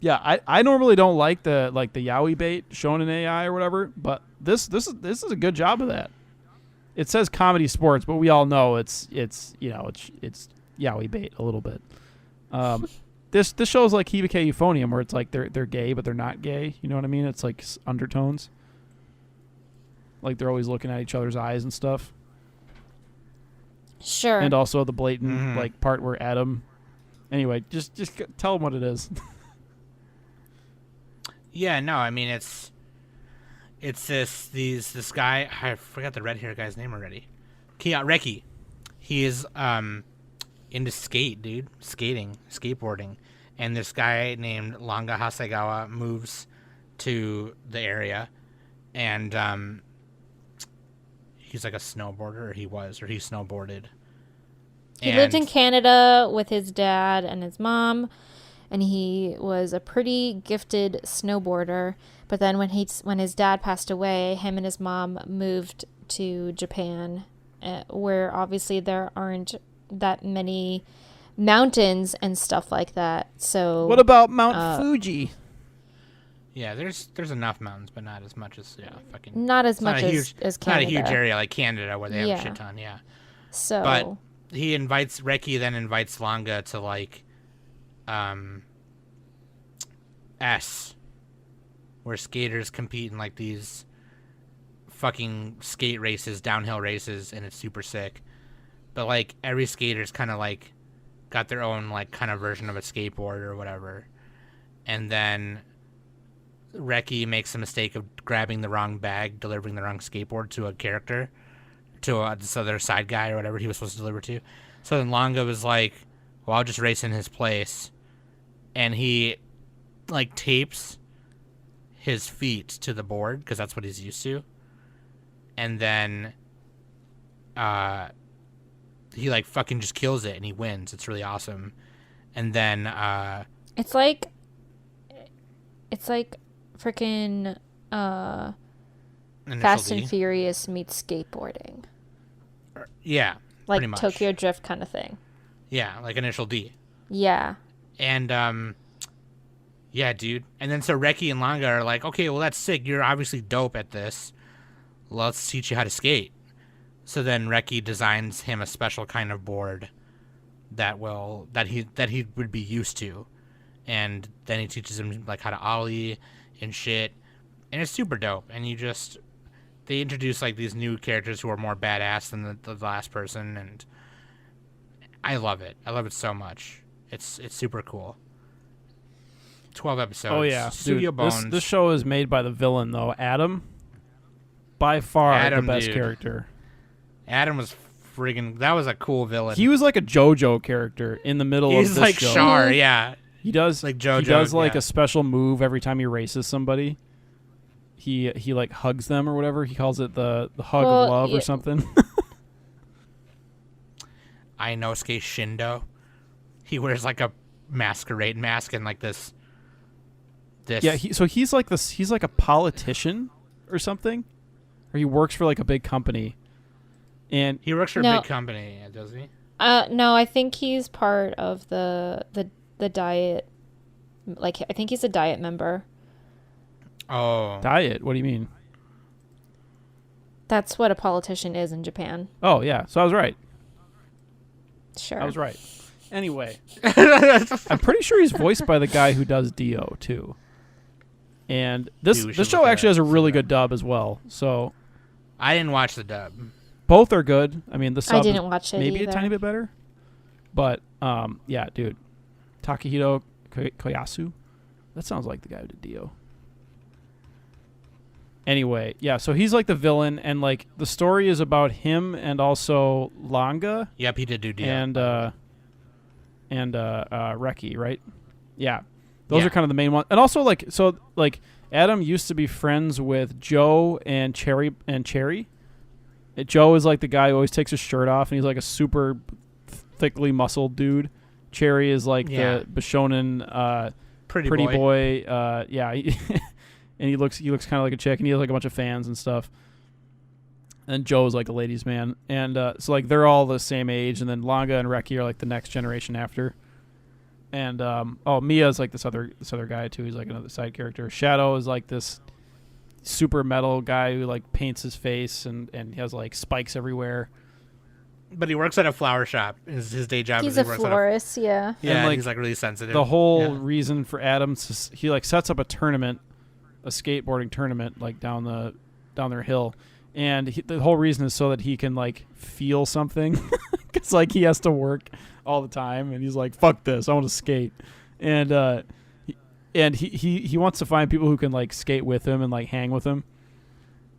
Yeah, I normally don't like the yaoi bait shown in AI or whatever, but this is a good job of that. It says comedy sports, but we all know it's yaoi bait a little bit. This show is like Hibike Euphonium, where it's like they're gay but they're not gay. You know what I mean? It's like undertones. Like they're always looking at each other's eyes and stuff. Sure. And also the blatant like part where Adam. Anyway, just tell them what it is. Yeah, no, I mean it's this guy. I forgot the red hair guy's name already. Reki. He is into skate, dude, skateboarding, and this guy named Langa Hasegawa moves to the area, and he's like a snowboarder, or he snowboarded. He lived in Canada with his dad and his mom, and he was a pretty gifted snowboarder. But then when his dad passed away, him and his mom moved to Japan, where obviously there aren't that many mountains and stuff like that. So What about Mount Fuji? Yeah, there's enough mountains, but not as much as fucking. not as It's not much a as huge, as it's not a Canada. huge area like Canada where they have Yeah. a shit ton. Yeah, So but Reki then invites Langa to like, S, where skaters compete in like these fucking skate races, downhill races, and it's super sick. But like every skater's kind of like got their own like kind of version of a skateboard or whatever, and then Reki makes the mistake of grabbing the wrong bag, delivering the wrong skateboard to a character, to this other side guy or whatever he was supposed to deliver to. So then Langa was like, well, I'll just race in his place. And he like tapes his feet to the board because that's what he's used to. And then he like fucking just kills it and he wins. It's really awesome. And then it's like freaking Initial Fast D. and Furious meets skateboarding, Yeah, like pretty much. Tokyo Drift kind of thing. Yeah, like Initial D. Yeah. And yeah, dude. And then so Reki and Langa are like, okay, well that's sick. You're obviously dope at this. Let's teach you how to skate. So then Reki designs him a special kind of board that he would be used to, and then he teaches him like how to ollie and shit, and it's super dope. And they introduce like these new characters who are more badass than the last person, and I love it. I love it so much. It's super cool. 12 episodes. Oh yeah, Studio dude, Bones. This show is made by the villain though, Adam. By far Adam, the best dude. character. Adam was friggin'. That was a cool villain. He was like a JoJo character in the middle of He's this like show. Char, yeah. He does Like JoJo, He does like yeah. a special move every time he races somebody. He like hugs them or whatever. He calls it the hug Well, of love yeah. or something. Inosuke Shindo. He wears like a masquerade mask and like this. Yeah, he's like this. He's like a politician or something, or he works for like a big company, and He works for a No. big company, doesn't he? No, I think he's part of the diet. Like, I think he's a diet member. Oh, diet. What do you mean? That's what a politician is in Japan. Oh yeah, so I was right. Sure. I was right. Anyway, I'm pretty sure he's voiced by the guy who does Dio too. And Dude, we this should show look actually at has a it. really good dub as well. So I didn't watch the dub. both are good. I mean, the sub didn't is watch it maybe either. a tiny bit better, but yeah, dude, Takahito Koyasu. That sounds like the guy who did Dio. Anyway, yeah, so he's like the villain, and like the story is about him and also Langa Yep, he did do Dio. and Reki, right? Yeah. Those Yeah. are kind of the main ones. And also like Adam used to be friends with Joe and Cherry. Joe is like the guy who always takes his shirt off and he's like a super thickly muscled dude. Cherry is like Yeah. the Bishonen Pretty boy. Yeah, and he looks kind of like a chick, and he has like a bunch of fans and stuff. And Joe's like a ladies' man, and so like they're all the same age, and then Langa and Reki are like the next generation after. And Mia's like this other guy too. He's like another side character. Shadow is like this super metal guy who like paints his face and he has like spikes everywhere. But he works at a flower shop. His day job He's is a he works florist, yeah. Yeah, And, and like, he's like really sensitive. The whole Yeah. reason for Adam, he like sets up a tournament, a skateboarding tournament, like down their hill, and the whole reason is so that he can like feel something, because like he has to work all the time, and he's like, "Fuck this, I want to skate," and he wants to find people who can like skate with him and like hang with him,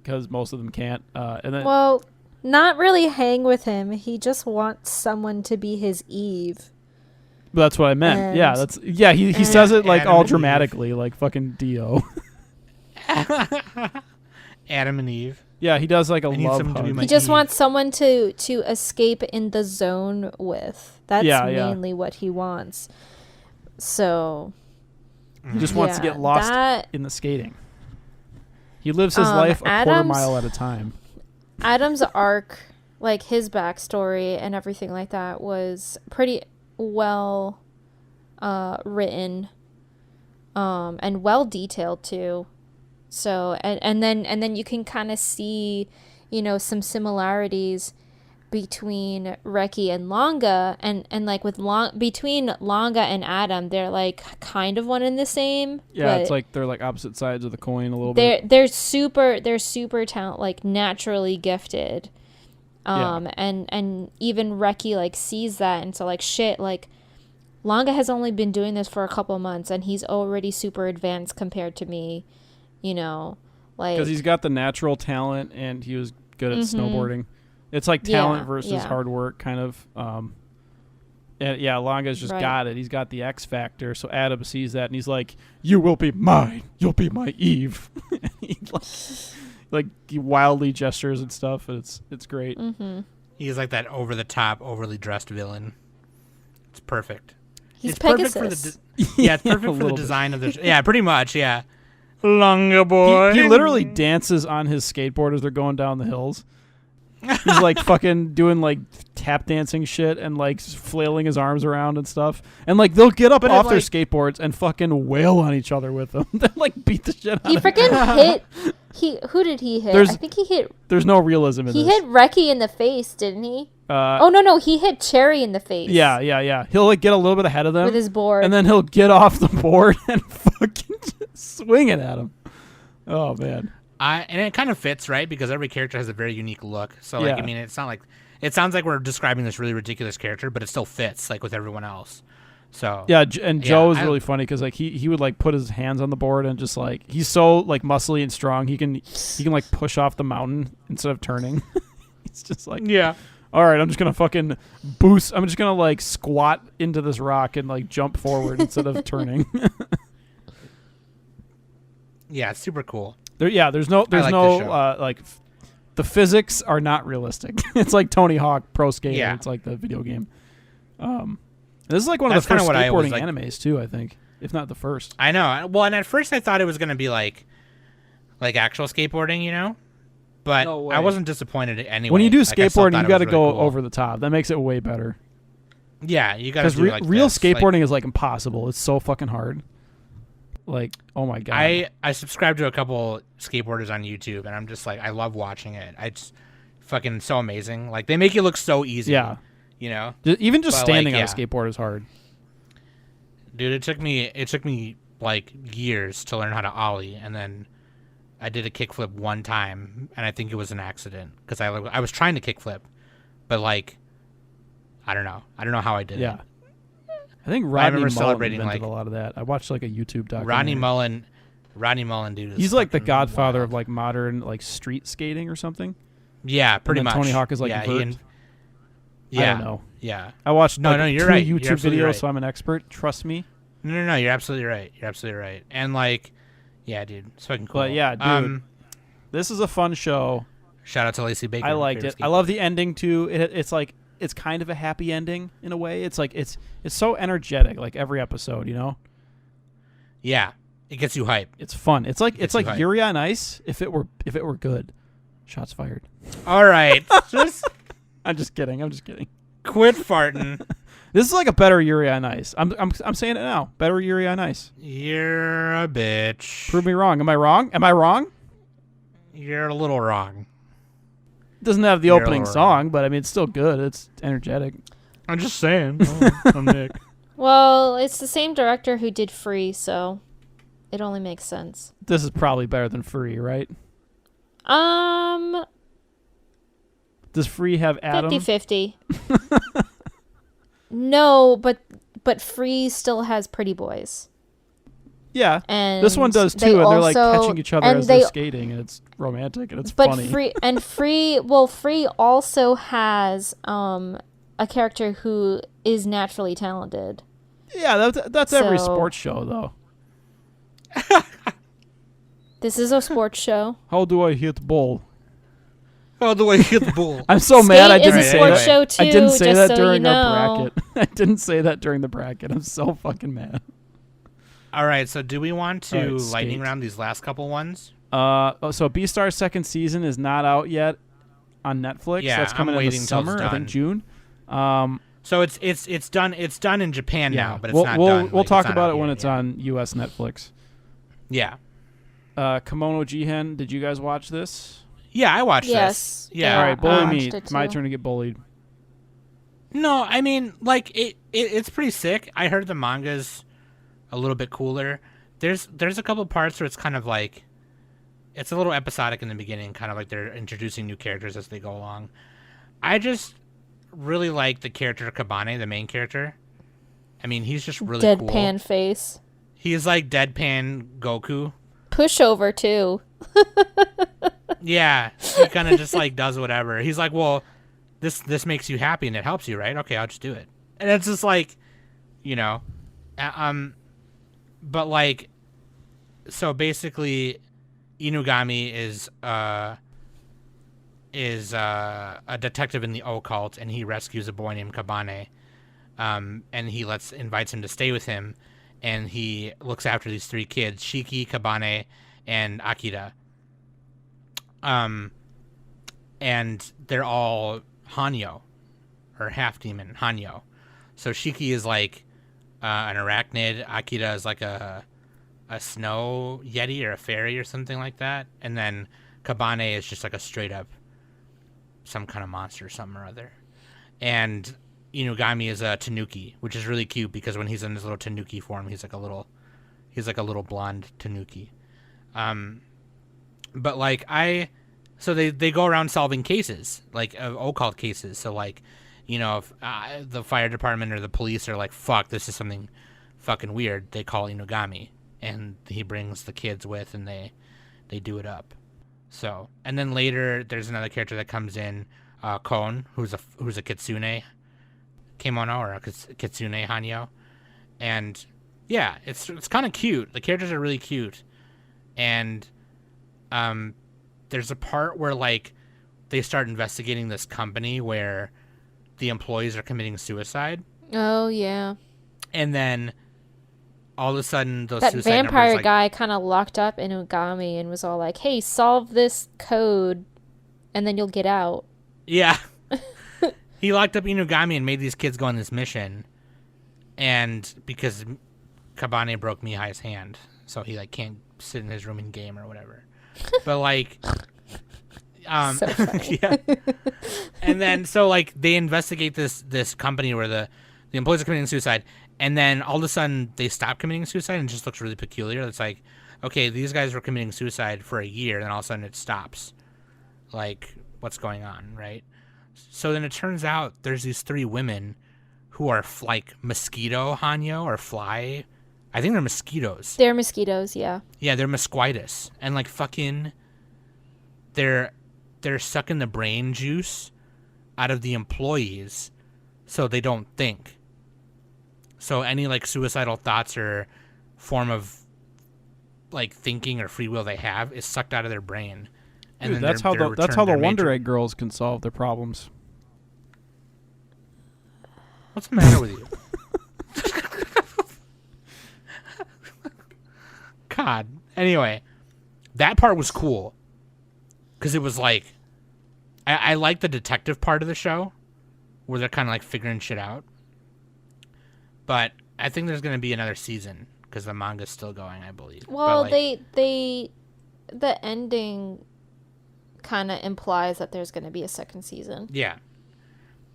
because most of them can't. And then Well, not really hang with him. He just wants someone to be his Eve. that's what I meant. and- Yeah, he says it like Adam all and Eve. dramatically, like fucking Dio. Adam and Eve. Yeah, he does like a I need love someone to be hug. my He just Eve. wants someone to escape in the zone with. That's Yeah, yeah. mainly what he wants. So He just wants to yeah, get lost that- in the skating. He lives his life a quarter Adam's- mile at a time. Adam's arc, like his backstory and everything like that, was pretty well written, and well detailed too. So and then you can kind of see, some similarities between Reki and Langa, and like between Langa and Adam, they're like kind of one and the same. Yeah, but it's like they're like opposite sides of the coin a little bit. they're super talent, like naturally gifted. Yeah. And even Reki like sees that, and so like shit, like Langa has only been doing this for a couple months and he's already super advanced compared to me, like Because he's got the natural talent and he was good at snowboarding. It's like talent versus hard work kind of. And yeah, Langa's just got it. He's got the X factor. So Adam sees that and he's like, "You will be mine. You'll be my Eve." he he wildly gestures and stuff, and it's great. He's like that over the top, overly dressed villain. It's perfect. he's it's Pegasus. perfect for the yeah, it's perfect for the little bit. design of the yeah, pretty much, yeah. Longa boy. He literally dances on his skateboard as they're going down the hills. He's like fucking doing like tap dancing shit and like flailing his arms around and stuff. And like they'll get up But off it, their like- skateboards and fucking wail on each other with them. They like beat the shit out He of them. freaking hit. Who did he hit? I think he hit. There's no realism in He this. hit Reki in the face, didn't he? Oh No, he hit Cherry in the face. yeah. He'll like get a little bit ahead of them With his board. and then he'll get off the board and fucking just swing it at him. Oh man. And it kind of fits, right? Because every character has a very unique look. So, like, Yeah. I mean, it's not like it sounds like we're describing this really ridiculous character, but it still fits, like, with everyone else. So Yeah, and Joe is I- really funny because like he would like put his hands on the board and just like he's so like muscly and strong he can like push off the mountain instead of turning. He's just like, yeah, all right, I'm just gonna fucking boost. I'm just gonna like squat into this rock and like jump forward instead of turning. yeah, it's super cool. There's no like this show. like the physics are not realistic. It's like Tony Hawk Pro Skater. Yeah. It's like the video game. This is like one of That's the first kinda what I skateboarding always, like- animes too, I think, if not the first. I know. Well, and at first I thought it was gonna be like actual skateboarding, but No way. I wasn't disappointed anyway. When you do Like, I still skateboarding, thought you it got was to go really cool. over the top. That makes it way better. Yeah, you got to Because do like real this. skateboarding Like, is like impossible. It's so fucking hard. Like, oh my god. I subscribe to a couple skateboarders on YouTube, and I'm just like, I love watching it. It's fucking so amazing. Like, they make it look so easy. Yeah. Even just But, standing like, on a skateboard is hard. Dude, it took me like years to learn how to ollie, and then I did a kickflip one time, and I think it was an accident because I was trying to kickflip, but like, I don't know how I did Yeah. it. I think I Rodney remember Mullen celebrating, invented like- a lot of that. I watched like a YouTube documentary. Rodney Mullen, dude. Is He's like the fucking godfather wild. of like modern like street skating or something. Yeah, pretty then much. Tony Hawk is like yeah, vert. yeah, I don't know. Yeah. I watched No, like, no, you're 2 right. You're YouTube absolutely videos, right. so I'm an expert. Trust me. No, you're absolutely right. You're absolutely right. And like, yeah, dude, it's fucking cool. But yeah, dude, This is a fun show. Shout out to Lacey Baker. I liked favorite it. I love skateboarder. the ending too. It's like it's kind of a happy ending in a way. It's like it's so energetic, like every episode, you know. Yeah, it gets you hyped. It's fun. It's like hyped. Yuri on Ice if it were good. Shots fired. All right, just I'm just kidding. quit farting. This is like a better Yuri on Ice. I'm saying it now. Better Yuri on Ice. You're a bitch. Prove me wrong. Am I wrong? You're a little wrong. It doesn't have the You're a opening little song, but I mean it's still good. It's energetic. I'm just saying. I'm Nick. Well, it's the same director who did Free, so it only makes sense. This is probably better than Free, right? Does Free have Adam? 50-50. No, but Free still has pretty boys. Yeah, And this one does too, and they're like catching each other as they're skating, and it's romantic and it's funny. Free also has a character who is naturally talented. Yeah, that's every So- sports show though. This is a sports show. How do I hit ball? Oh, the way you hit the bull. I'm so mad I Skate is didn't a say sports that. show too, I didn't say just that so during you our know. bracket. I didn't say that during the bracket. I'm so fucking mad. All right, so do we want All to right, lightning Skate. round these last couple ones? So Beastar's second season is not out yet on Netflix. Yeah, That's coming I'm in the waiting till it's summer, I think done. June. So it's done. It's done in Japan Yeah, now, but it's we'll not we'll, done. we'll like, talk it's not about out it when yet, it's yeah. on US Netflix. Yeah, Kemono Jihen, did you guys watch this? yeah, I watched Yes. this. Yeah, All right, bully I me. watched it It's my too. turn to get bullied. No, I mean, like it's pretty sick. I heard the manga's a little bit cooler. There's a couple parts where it's kind of like it's a little episodic in the beginning, kind of like they're introducing new characters as they go along. I just really like the character Kabane, the main character. I mean, he's just really Deadpan cool. face. He's like deadpan Goku. Pushover too. Yeah, he kind of just like does whatever. He's like, well, this makes you happy and it helps you, right? Okay, I'll just do it. And it's just like, you know, but like, so basically, Inugami is a detective in the occult, and he rescues a boy named Kabane, and he invites him to stay with him, and he looks after these three kids, Shiki, Kabane, and Akira. And they're all Hanyo, or half demon Hanyo. So Shiki is like an arachnid. Akira is like a snow yeti or a fairy or something like that. And then Kabane is just like a straight up some kind of monster or something or other. And Inugami is a tanuki, which is really cute because when he's in his little tanuki form, he's like a little blonde tanuki. But like so they go around solving cases, like occult cases. So like, you know, if the fire department or the police are like, fuck, this is something fucking weird, they call Inugami, and he brings the kids with, and they do it up. So, and then later there's another character that comes in, Kon, who's a kitsune kemono or a kitsune hanyo, and yeah, it's kind of cute. The characters are really cute, and there's a part where like they start investigating this company where the employees are committing suicide, Oh yeah. and then all of a sudden those That suicide vampire numbers, like, guy kind of locked up Inugami and was all like, "Hey, solve this code, and then you'll get out." yeah. He locked up Inugami and made these kids go on this mission, and because Kabane broke Mihai's hand, so he like can't sit in his room and game or whatever. But like, So funny. yeah. And then so like they investigate this company where the employees are committing suicide, and then all of a sudden they stop committing suicide and it just looks really peculiar. It's like, okay, these guys were committing suicide for a year, and then all of a sudden it stops. Like, what's going on, right? So then it turns out there's these three women who are like mosquito hanyo or fly. I think they're mosquitoes. They're mosquitoes, yeah. Yeah, they're mosquitis, and like fucking, they're sucking the brain juice out of the employees, so they don't think. So any like suicidal thoughts or form of like thinking or free will they have is sucked out of their brain. And Dude, then that's how the they're Wonder made Egg girls can solve their problems. What's the matter with you? God. Anyway, that part was cool. Because it was like... I like the detective part of the show. Where they're kind of like figuring shit out. But I think there's going to be another season. Because the manga's still going, I believe. Well, but, like, the ending kind of implies that there's going to be a second season. Yeah.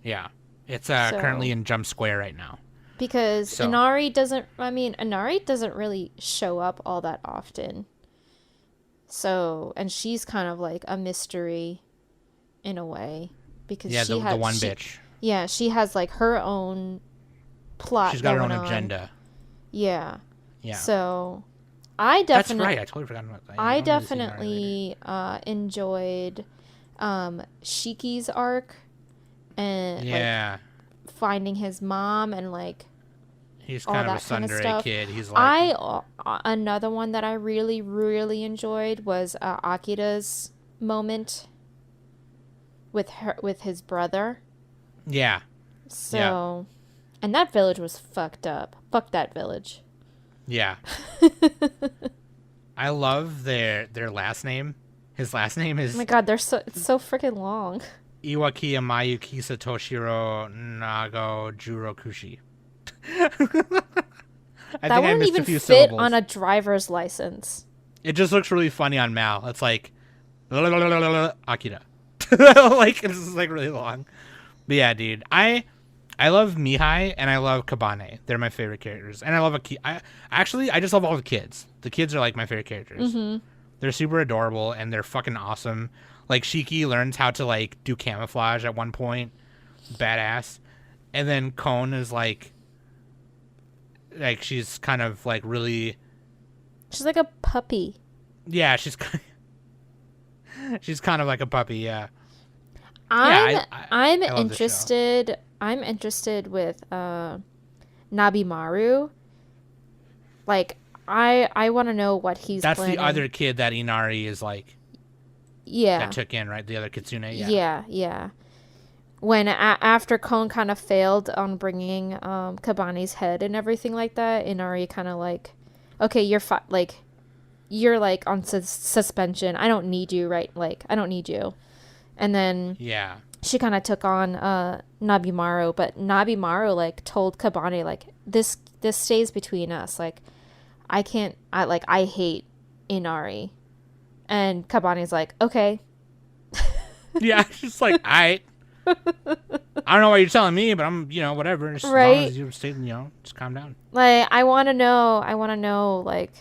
Yeah. It's So- currently in Jump Square right now. Because So- Inari doesn't really show up all that often. So, and she's kind of like a mystery in a way. Because Yeah, she the had, one she- bitch. Yeah, she has like her own plot. She's got her going own on. agenda. Yeah. Yeah. So, I That's definitely. right. I totally forgot about that. Yeah, I I'm gonna see Inari later. definitely enjoyed Shiki's arc and like, Yeah. finding his mom and like He's all kind of a that kind of tsundere stuff. kid. He's like... Another one that I really really enjoyed was Akira's moment with his brother. Yeah. So, and that village was fucked up. Fuck that village. Yeah. I love their last name. His last name is Oh my god, it's so freaking long. Iwaki Amayu Kisa Toshiro Nago Jurokushi. I That think I wouldn't missed even a few fit syllables. on a driver's license. It just looks really funny on Mal. It's like Akira. Like it's just like really long. But yeah, dude, I love Mihai and I love Kabane. They're my favorite characters, and I love I just love all the kids. The kids are like my favorite characters. Mm-hmm. They're super adorable and they're fucking awesome. Like Shiki learns how to like do camouflage at one point, badass, and then Kon is like she's kind of like really. She's like a puppy. Yeah, she's kind of like a puppy. Yeah. I'm I love this show. interested. I'm interested with Nabimaru. Like I want to know what he's. That's planning. the other kid that Inari is like. Yeah. That took in, right? The other Kitsune. Yeah. When after Kon kind of failed on bringing Kabane's head and everything like that, Inari kind of like, okay, you're you're like on suspension. I don't need you, right? Like I don't need you. And then Yeah. she kind of took on Nabimaru, but Nabimaru like told Kabane like this stays between us. Like I hate Inari. And Kabane's like, okay. Yeah, she's like, I don't know why you're telling me, but I'm, whatever. Just as long Right. as you stay, just calm down. Like I want to know like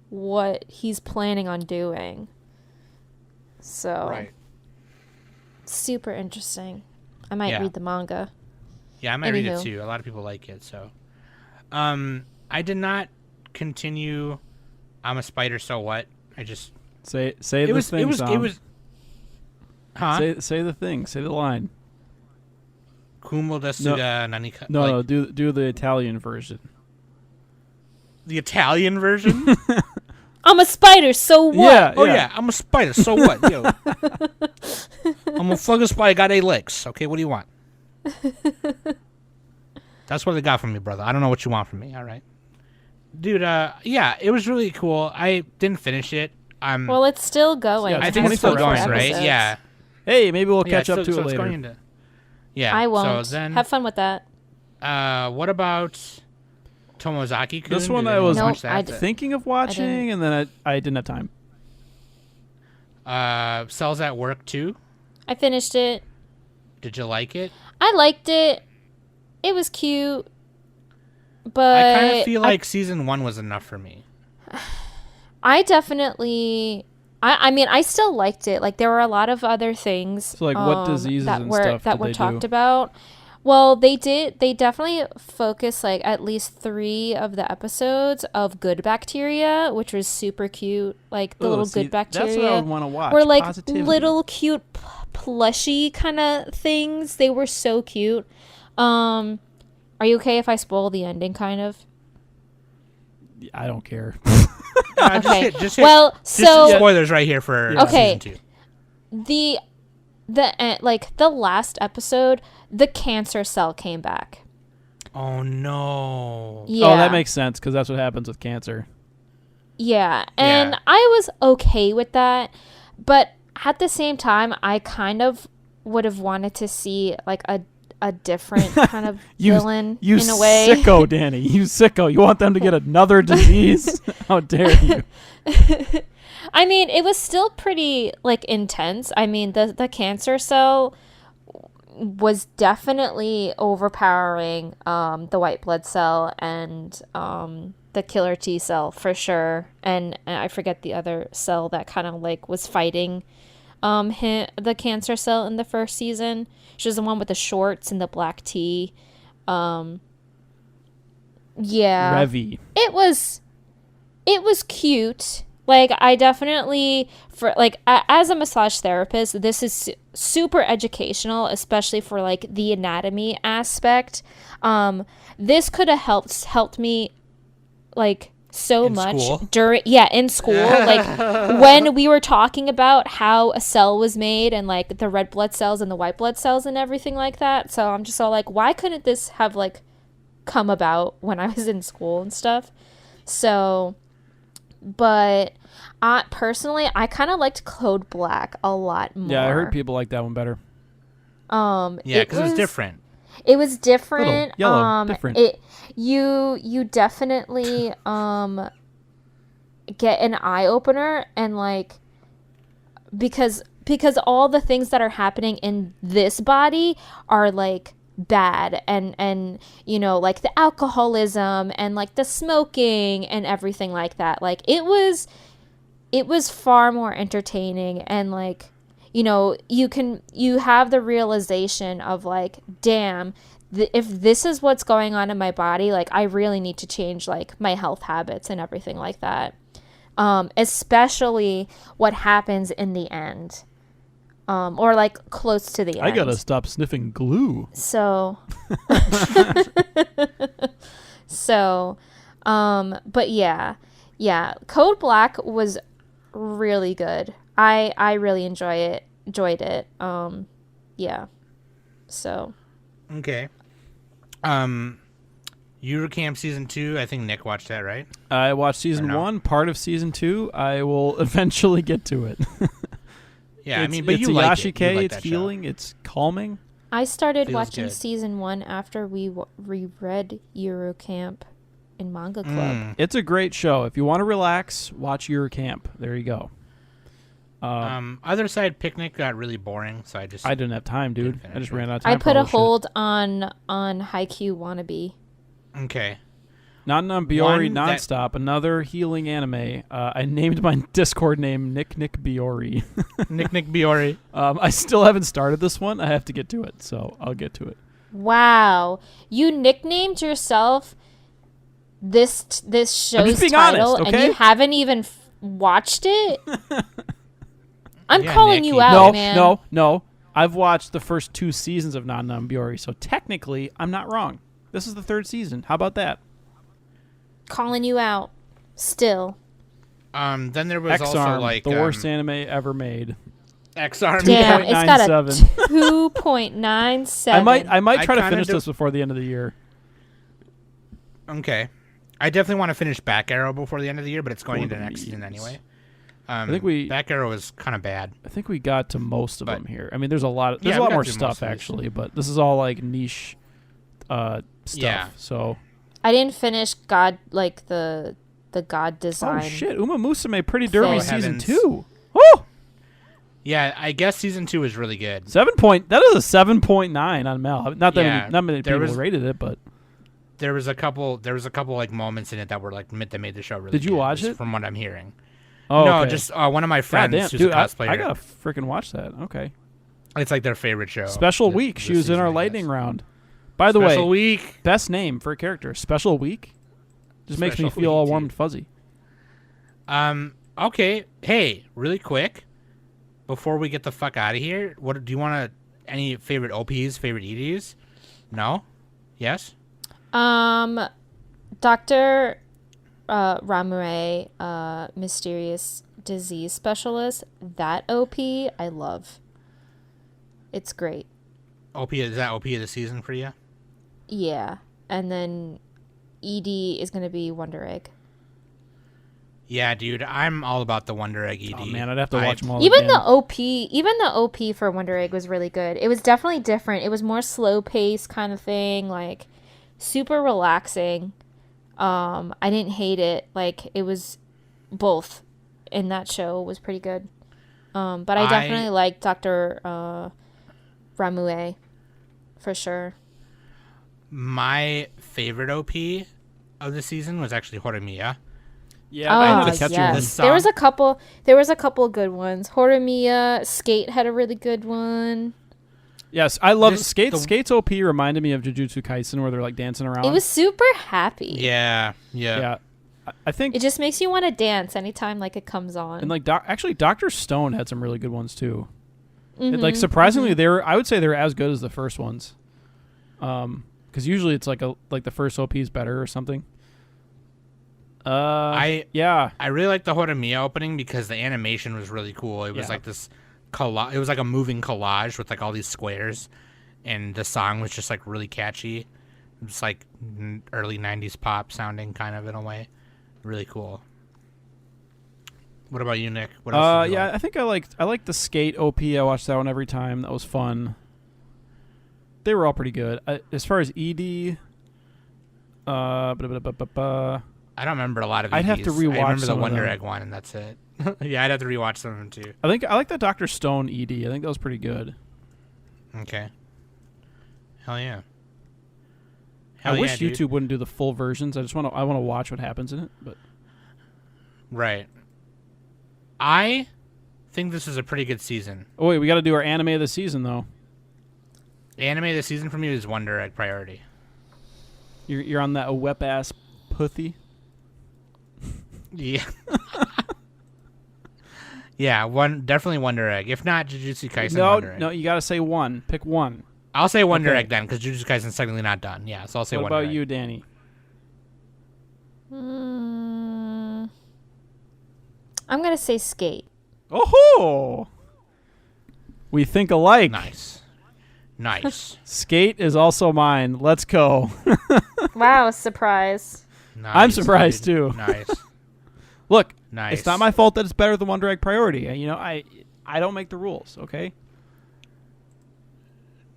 what he's planning on doing. So super interesting. I might Yeah. read the manga. Yeah, I might read it Anywho. too. A lot of people like it, so. I did not continue I'm a Spider, So What? I just... Say It the was, thing, it was, Sam. it was... Huh? Say the thing. Say the line. Kumo da Suga Nanika... No, like, do the Italian version. The Italian version? I'm a spider, so what? Yeah. Oh, yeah, I'm a spider, so what? Yo. I'm a fucking spider, got 8 legs. Okay, what do you want? That's what they got from me, brother. I don't know what you want from me, all right? Dude, yeah, it was really cool. I didn't finish it. Well, it's still going. Yeah, I It think has it's still 24 going, right? episodes. Yeah. Hey, maybe we'll Yeah, catch up to so it it's later. going into... Yeah. I won't. So then, Have fun with that. what about Tomozaki-kun? This one Did I anyone was watch No, I that? didn't. Thinking of watching, and then I didn't have time. Cells at Work 2. I finished it. Did you like it? I liked it. It was cute. But I kind of feel like season 1 was enough for me. I definitely I mean I still liked it. Like there were a lot of other things So, like, what diseases that and were stuff that did were they talked do? about. Well, they definitely focused like at least 3 of the episodes of good bacteria, which was super cute. Like the little good bacteria. That's what I would want to watch. were like Positivity. little cute plushy kind of things. They were so cute. Are you okay if I spoil the ending kind of? I don't care. Okay. Just hit Well, so spoilers right here for Okay. season 2. the like the last episode, the cancer cell came back. Oh no. Yeah. Oh, that makes sense because that's what happens with cancer. Yeah, and Yeah. I was okay with that, but at the same time, I kind of would have wanted to see like a different kind of villain You in a way. sicko, Danny. You sicko. You want them to get another disease? How dare you? I mean, it was still pretty like intense. I mean, the cancer cell was definitely overpowering the white blood cell and the killer T cell for sure. And I forget the other cell that kind of like was fighting the cancer cell in the first season. She was the one with the shorts and the black tee. Yeah. Revy. It was cute. Like, I definitely, for like as a massage therapist, this is super educational, especially for like the anatomy aspect. This could have helped me like so In much school? in school. Like when we were talking about how a cell was made and like the red blood cells and the white blood cells and everything like that. So I'm just all like, why couldn't this have like come about when I was in school and stuff? So, but personally, I kind of liked Code Black a lot more. Yeah, I heard people like that one better. Yeah, because it was different. It was different. Little yellow, different. You definitely get an eye opener, and like because all the things that are happening in this body are like bad, and you know, like the alcoholism and like the smoking and everything like that. Like it was far more entertaining, and like, you know, you have the realization of like, damn, if this is what's going on in my body, like I really need to change like my health habits and everything like that. Especially what happens in the end. Or like close to the end. I gotta stop sniffing glue. So, but yeah, Code Black was really good. I really enjoyed it. Yeah. So. Okay. Eurocamp season 2. I think Nick watched that, right? I watched season no? 1, part of season 2. I will eventually get to it. Yeah, I mean, but it's you a like it. You yashike, like it's that show. healing, it's calming. I started Feels watching good. season 1 after we reread Eurocamp in Manga Club. It's a great show. If you want to relax, watch your camp. There you go. Other Side Picnic got really boring, so I didn't have time, dude. finish I just it. ran out of time. I for put all a this shit. hold on Haikyuu Wannabe. Okay. Biori One that- nonstop. Another healing anime. I named my Discord name Nick Biori. Nick Biori. I still haven't started this one. I have to get to it, so I'll get to it. Wow, you nicknamed yourself this show's being title, honest, and okay? you haven't even watched it. I'm Yeah, calling Nick, you you- out, man. No. I've watched the first 2 seasons of Non Biori, so technically I'm not wrong. This is the 3rd season. How about that? Calling you out. Still. Then there was also X-Arm, like the worst anime ever made. X-Arm. Damn, it's got a 2.97. 2.97. I might try to kinda finish do- this before the end of the year. Okay. I definitely want to finish Back Arrow before the end of the year, but it's going For into the next season memes. anyway. think Back Arrow is kind of bad. I think we got to most of But- them here. I mean, there's a lot. There's Yeah, a we lot got more through most stuff of these. actually, but this is all like niche stuff. Yeah. So. I didn't finish the God design. Oh shit! Uma Musume Pretty Derby Oh, season heavens. 2. Woo! Yeah, I guess season 2 is really good. 7 point. That is a 7.9 on Mel. Not that Yeah, not many there people was- rated it, but There was a couple like moments in it that were like that made the show really Did you good, watch just it? From what I'm hearing. oh No, okay. just one of my God friends damn, who's dude, a cosplayer. I gotta freaking watch that. Okay. It's like their favorite show. Special th- week. this She was in season, our I guess. lightning round. By the Special way, week. best name for a character. Special week. Just makes me Special feel all week, warm dude. and fuzzy. Okay. Hey, really quick, before we get the fuck out of here, what do you want to? Any favorite OPs, favorite EDs? No. Yes. Dr. Ramure, Mysterious Disease Specialist, that OP, I love. It's great. OP is that OP of the season for you? Yeah. and then ED is gonna be Wonder Egg. Yeah, dude, I'm all about the Wonder Egg ED. Oh man, I'd have to watch them all Even again. the OP for Wonder Egg was really good. It was definitely different. It was more slow paced kind of thing, like super relaxing. I didn't hate it. Like it was both in that show was pretty good. But I definitely liked Dr. Ramue for sure. My favorite OP of the season was actually Horimiya. Yeah, I know the catchy yes. one. There was a couple good ones. Horimiya, Sk8 had a really good one. Yes, I love This- Sk8's OP reminded me of Jujutsu Kaisen where they're like dancing around. It was super happy. Yeah. yeah. I think It just makes you want to dance anytime like it comes on. and like actually Dr. Stone had some really good ones too. Mhm, Like surprisingly I would say they're as good as the first ones. Cuz usually it's like the first OP is better or something. I yeah. really like the Horimiya opening because the animation was really cool. It was like this collage. It was like a moving collage with like all these squares, and the song was just like really catchy. It was like early '90s pop sounding, kind of in a way. Really cool. What about you, Nick? What else? Did you Yeah, like? I think I liked the Sk8 OP. I watched that one every time. That was fun. They were all pretty good. As far as ED, I don't remember a lot of. I'd have to EDs. rewatch I remember the some of Wonder them. Egg one, and that's it. Yeah, I'd have to rewatch some of them too. I think I like the Dr. Stone ED. I think that was pretty good. Okay. Hell yeah. I wish dude. YouTube wouldn't do the full versions. I want to watch what happens in it. But Right. I think this is a pretty good season. oh wait, we got to do our anime of the season though. Anime of the season for me is Wonder Egg priority. You're on that wep ass pussy. Yeah. Yeah, definitely Wonder Egg. If not, Jujutsu Kaisen. Wonder Egg. No, you got to say one. Pick one. I'll say Wonder Okay. Egg then, because Jujutsu Kaisen's technically not done. Yeah, so I'll say What Wonder about Egg. you, Danny? I'm gonna say Sk8. Oh, we think alike. Nice. Nice. Sk8 is also mine. Let's go. Wow, surprise. Nice, I'm surprised, dude. too. Nice. Look, Nice. it's not my fault that it's better than Wonder Egg priority. You know, I don't make the rules. Okay.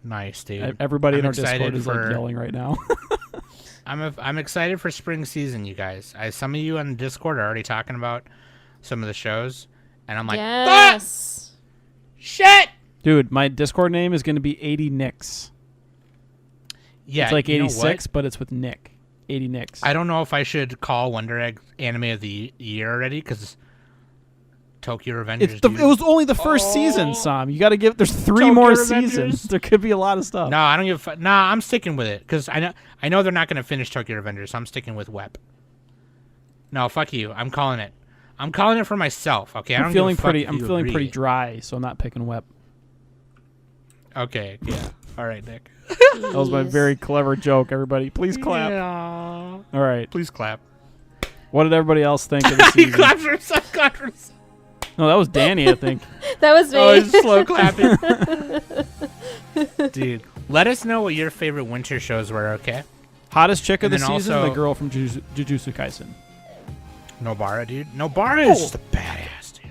Nice, dude. Everybody I'm in our excited Discord is like for- yelling right now. I'm excited for spring season, you guys. Some of you on Discord are already talking about some of the shows, and I'm like, Yes. shit. Dude, my Discord name is going to be 80 Nicks. Yeah, It's like you know 86, what? but it's with Nick. 80 Nicks. I don't know if I should call Wonder Egg Anime of the Year already, because Tokyo Revengers. It was only the first season, Sam. You got to give. There's 3 Tokyo more Revengers? seasons. There could be a lot of stuff. No, I don't give. Nah, I'm sticking with it because I know they're not going to finish Tokyo Revengers. So I'm sticking with WEP. No, fuck you. I'm calling it. I'm calling it for myself. Okay, I don't I'm feeling give a fuck pretty. if I'm you feeling agree. pretty dry, so I'm not picking Wep. Okay, yeah. All right, Nick. That was my very clever joke. Everybody, please clap. Yeah. All right. Please clap. What did everybody else think of the He season? clapped for himself. Clapped for himself. No, that was Danny, I think. That was me. Oh, he's slow clapping. Dude, let us know what your favorite winter shows were, okay? Hottest chick of And the then season, also- the girl from Jujutsu Kaisen. Nobara, dude. Nobara is the badass, dude.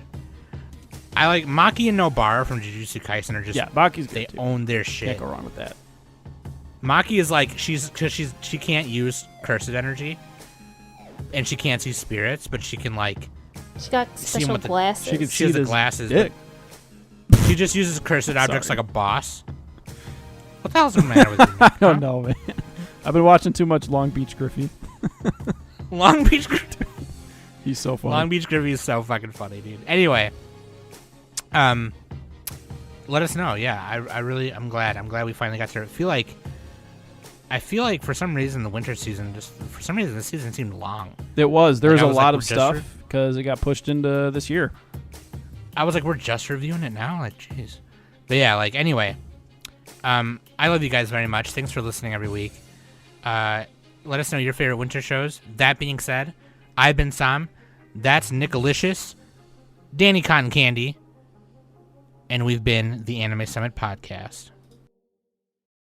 I like Maki and Nobara from Jujutsu Kaisen are just Yeah, Baki's good they too. own their Can't shit. go wrong with that. Maki is like she can't use cursed energy, and she can't see spirits, but she can like She got See him special with the- glasses. She can she see has the this glasses. dick. But she just uses cursed objects Sorry. like a boss. What the hell's the matter with you? I don't know, man. I've been watching too much Long Beach Griffey. Long Beach. He's so funny. Long Beach Griffey is so fucking funny, dude. Anyway, let us know. Yeah, I'm glad. I'm glad we finally got to I feel like for some reason the winter season this season seemed long. It was. There Like, was I a was lot like, of we're just stuff because it got pushed into this year. I was like, we're just reviewing it now? Like, jeez. But yeah, like, anyway. I love you guys very much. Thanks for listening every week. Let us know your favorite winter shows. That being said, I've been Sam. That's Nicolicious, Danny Cotton Candy, and we've been the Anime Summit Podcast.